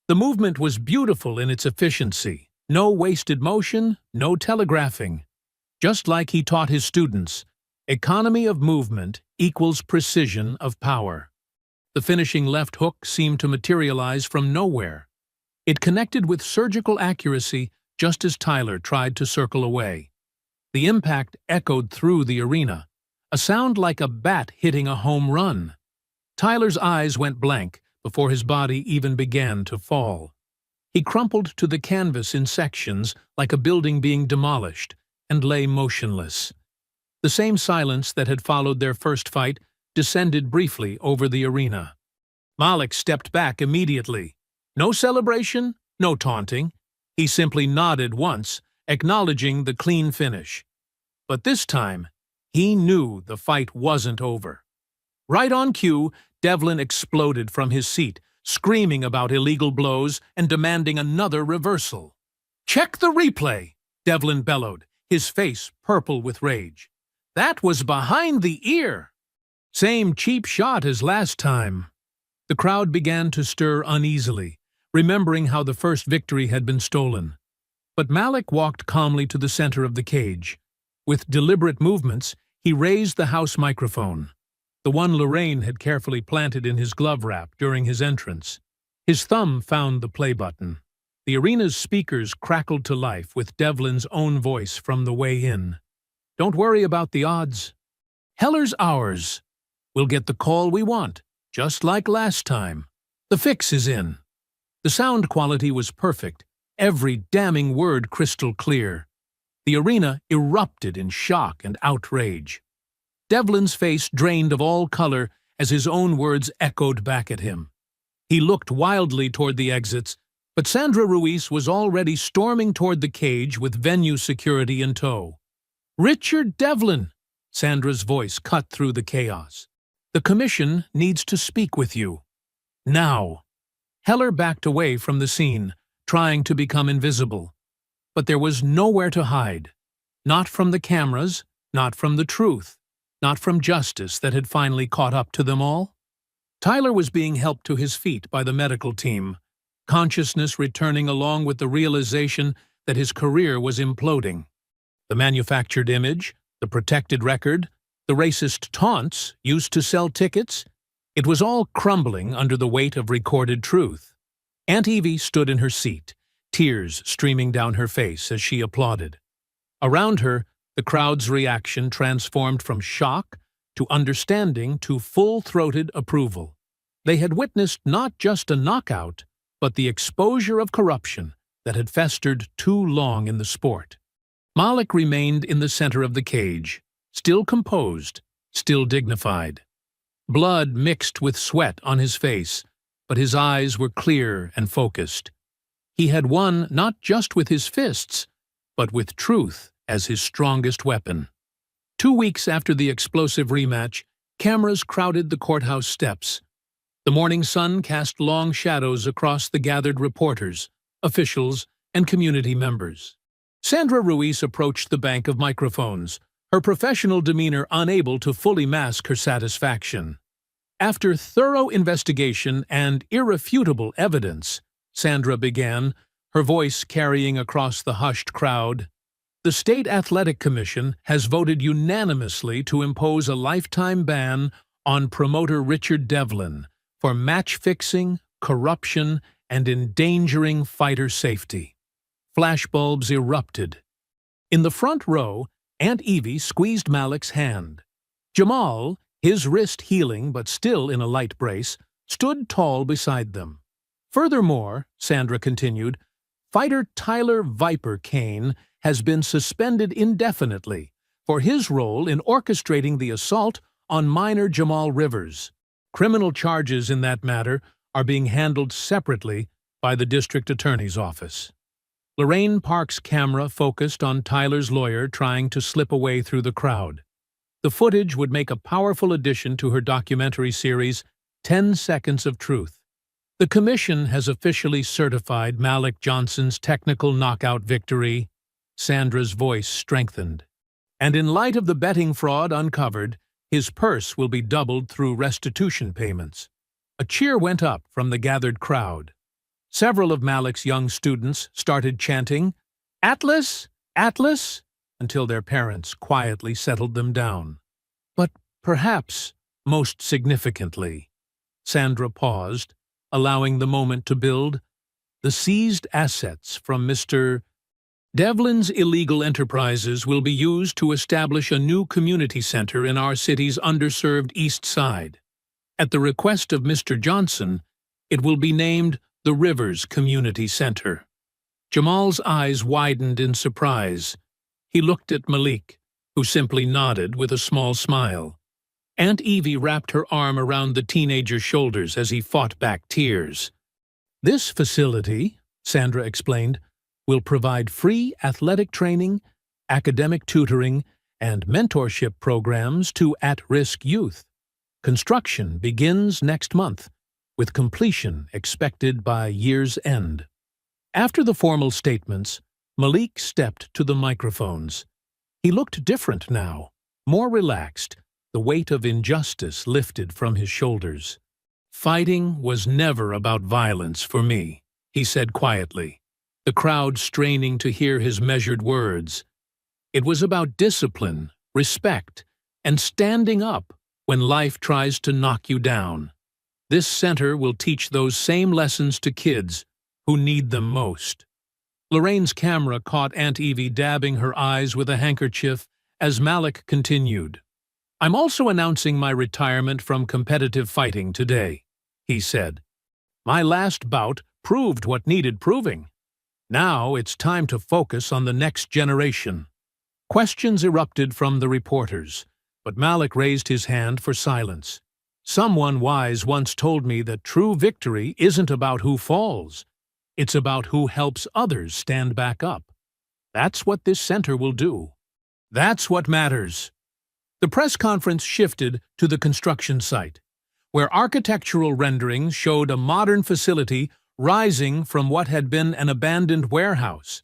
Speaker 1: The movement was beautiful in its efficiency. No wasted motion, no telegraphing. Just like he taught his students, economy of movement equals precision of power. The finishing left hook seemed to materialize from nowhere. It connected with surgical accuracy just as Tyler tried to circle away. The impact echoed through the arena, a sound like a bat hitting a home run. Tyler's eyes went blank before his body even began to fall. He crumpled to the canvas in sections like a building being demolished and lay motionless. The same silence that had followed their first fight descended briefly over the arena. Malik stepped back immediately. No celebration, no taunting. He simply nodded once, acknowledging the clean finish. But this time, he knew the fight wasn't over. Right on cue, Devlin exploded from his seat, screaming about illegal blows and demanding another reversal. "Check the replay!" Devlin bellowed, his face purple with rage. That was behind the ear. Same cheap shot as last time. The crowd began to stir uneasily, remembering how the first victory had been stolen. But Malik walked calmly to the center of the cage. With deliberate movements, he raised the house microphone, the one Lorraine had carefully planted in his glove wrap during his entrance. His thumb found the play button. The arena's speakers crackled to life with Devlin's own voice from the way in. "Don't worry about the odds. Heller's ours. We'll get the call we want, just like last time. The fix is in." The sound quality was perfect, every damning word crystal clear. The arena erupted in shock and outrage. Devlin's face drained of all color as his own words echoed back at him. He looked wildly toward the exits, but Sandra Ruiz was already storming toward the cage with venue security in tow. "Richard Devlin!" Sandra's voice cut through the chaos. "The commission needs to speak with you. Now." Heller backed away from the scene, trying to become invisible. But there was nowhere to hide. Not from the cameras, not from the truth, not from justice that had finally caught up to them all. Tyler was being helped to his feet by the medical team, consciousness returning along with the realization that his career was imploding. The manufactured image, the protected record, the racist taunts used to sell tickets, it was all crumbling under the weight of recorded truth. Aunt Evie stood in her seat, tears streaming down her face as she applauded. Around her, the crowd's reaction transformed from shock to understanding to full-throated approval. They had witnessed not just a knockout, but the exposure of corruption that had festered too long in the sport. Malik remained in the center of the cage, still composed, still dignified. Blood mixed with sweat on his face, but his eyes were clear and focused. He had won not just with his fists, but with truth as his strongest weapon. 2 weeks after the explosive rematch, cameras crowded the courthouse steps. The morning sun cast long shadows across the gathered reporters, officials, and community members. Sandra Ruiz approached the bank of microphones, her professional demeanor unable to fully mask her satisfaction. After thorough investigation and irrefutable evidence, Sandra began, her voice carrying across the hushed crowd, "The State Athletic Commission has voted unanimously to impose a lifetime ban on promoter Richard Devlin for match-fixing, corruption, and endangering fighter safety." Flashbulbs erupted. In the front row, Aunt Evie squeezed Malik's hand. Jamal, his wrist healing but still in a light brace, stood tall beside them. Furthermore, Sandra continued, fighter Tyler "Viper" Kane has been suspended indefinitely for his role in orchestrating the assault on minor Jamal Rivers. Criminal charges in that matter are being handled separately by the district attorney's office. Lorraine Park's camera focused on Tyler's lawyer trying to slip away through the crowd. The footage would make a powerful addition to her documentary series, 10 Seconds of Truth. The commission has officially certified Malik Johnson's technical knockout victory. Sandra's voice strengthened. And in light of the betting fraud uncovered, his purse will be doubled through restitution payments. A cheer went up from the gathered crowd. Several of Malik's young students started chanting, "Atlas! Atlas!" until their parents quietly settled them down. But perhaps, most significantly, Sandra paused, allowing the moment to build. The seized assets from Mr. Devlin's illegal enterprises will be used to establish a new community center in our city's underserved East Side. At the request of Mr. Johnson, it will be named the Rivers Community Center. Jamal's eyes widened in surprise. He looked at Malik, who simply nodded with a small smile. Aunt Evie wrapped her arm around the teenager's shoulders as he fought back tears. "This facility," Sandra explained, "will provide free athletic training, academic tutoring, and mentorship programs to at-risk youth. Construction begins next month, with completion expected by year's end." After the formal statements, Malik stepped to the microphones. He looked different now, More relaxed, the weight of injustice lifted from his shoulders. "Fighting was never about violence for me," he said quietly, the crowd straining to hear his measured words. "It was about discipline, respect, and standing up when life tries to knock you down. This center will teach those same lessons to kids who need them most." Lorraine's camera caught Aunt Evie dabbing her eyes with a handkerchief as Malik continued. "I'm also announcing my retirement from competitive fighting today," he said. "My last bout proved what needed proving. Now it's time to focus on the next generation." Questions erupted from the reporters, but Malik raised his hand for silence. "Someone wise once told me that true victory isn't about who falls. It's about who helps others stand back up. That's what this center will do. That's what matters." The press conference shifted to the construction site, where architectural renderings showed a modern facility rising from what had been an abandoned warehouse.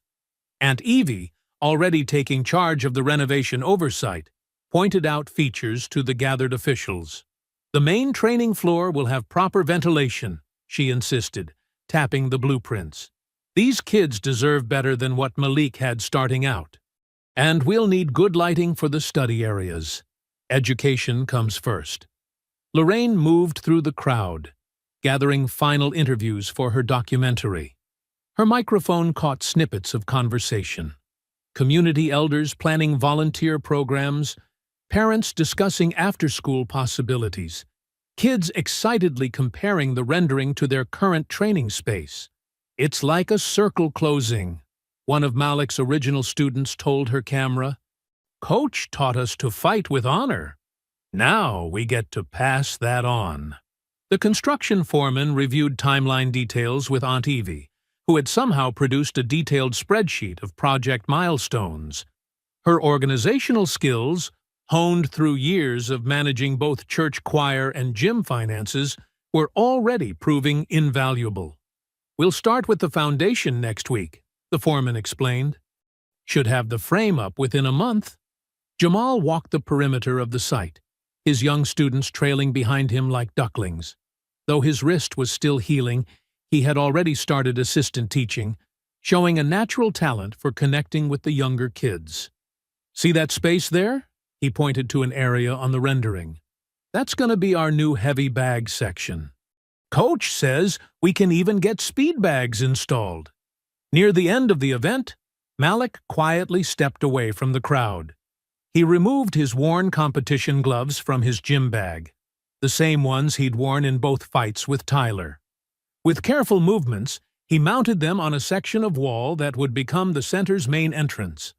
Speaker 1: Aunt Evie, already taking charge of the renovation oversight, pointed out features to the gathered officials. "The main training floor will have proper ventilation," she insisted, tapping the blueprints. "These kids deserve better than what Malik had starting out. And we'll need good lighting for the study areas. Education comes first." Lorraine moved through the crowd, gathering final interviews for her documentary. Her microphone caught snippets of conversation. Community elders planning volunteer programs, parents discussing after-school possibilities, kids excitedly comparing the rendering to their current training space. "It's like a circle closing," one of Malik's original students told her camera. "Coach taught us to fight with honor. Now we get to pass that on." The construction foreman reviewed timeline details with Aunt Evie, who had somehow produced a detailed spreadsheet of project milestones. Her organizational skills, honed through years of managing both church choir and gym finances, were already proving invaluable. "We'll start with the foundation next week," the foreman explained. "Should have the frame up within a month." Jamal walked the perimeter of the site, his young students trailing behind him like ducklings. Though his wrist was still healing, he had already started assistant teaching, showing a natural talent for connecting with the younger kids. "See that space there?" He pointed to an area on the rendering. "That's going to be our new heavy bag section. Coach says we can even get speed bags installed." Near the end of the event, Malik quietly stepped away from the crowd. He removed his worn competition gloves from his gym bag, the same ones he'd worn in both fights with Tyler. With careful movements, he mounted them on a section of wall that would become the center's main entrance.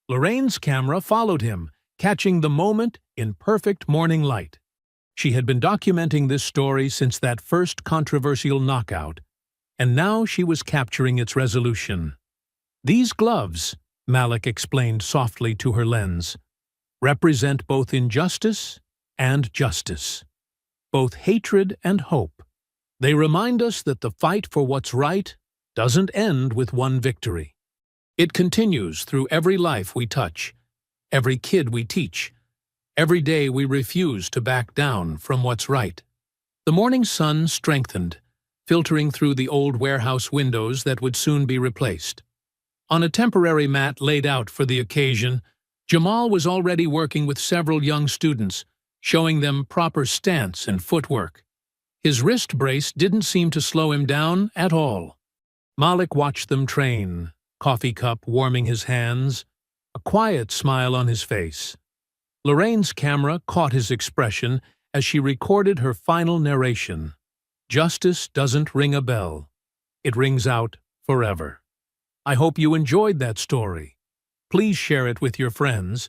Speaker 1: Lorraine's camera followed him, catching the moment in perfect morning light. She had been documenting this story since that first controversial knockout, and now she was capturing its resolution. "These gloves," Malik explained softly to her lens, "represent both injustice and justice, both hatred and hope. They remind us that the fight for what's right doesn't end with one victory. It continues through every life we touch, every kid we teach, every day we refuse to back down from what's right." The morning sun strengthened, filtering through the old warehouse windows that would soon be replaced. On a temporary mat laid out for the occasion, Jamal was already working with several young students, showing them proper stance and footwork. His wrist brace didn't seem to slow him down at all. Malik watched them train, coffee cup warming his hands, a quiet smile on his face. Lorraine's camera caught his expression as she recorded her final narration. "Justice doesn't ring a bell. It rings out forever." I hope you enjoyed that story. Please share it with your friends,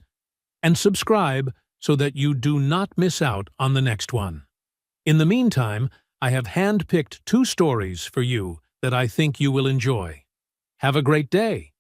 Speaker 1: and subscribe so that you do not miss out on the next one. In the meantime, I have hand-picked 2 stories for you that I think you will enjoy. Have a great day.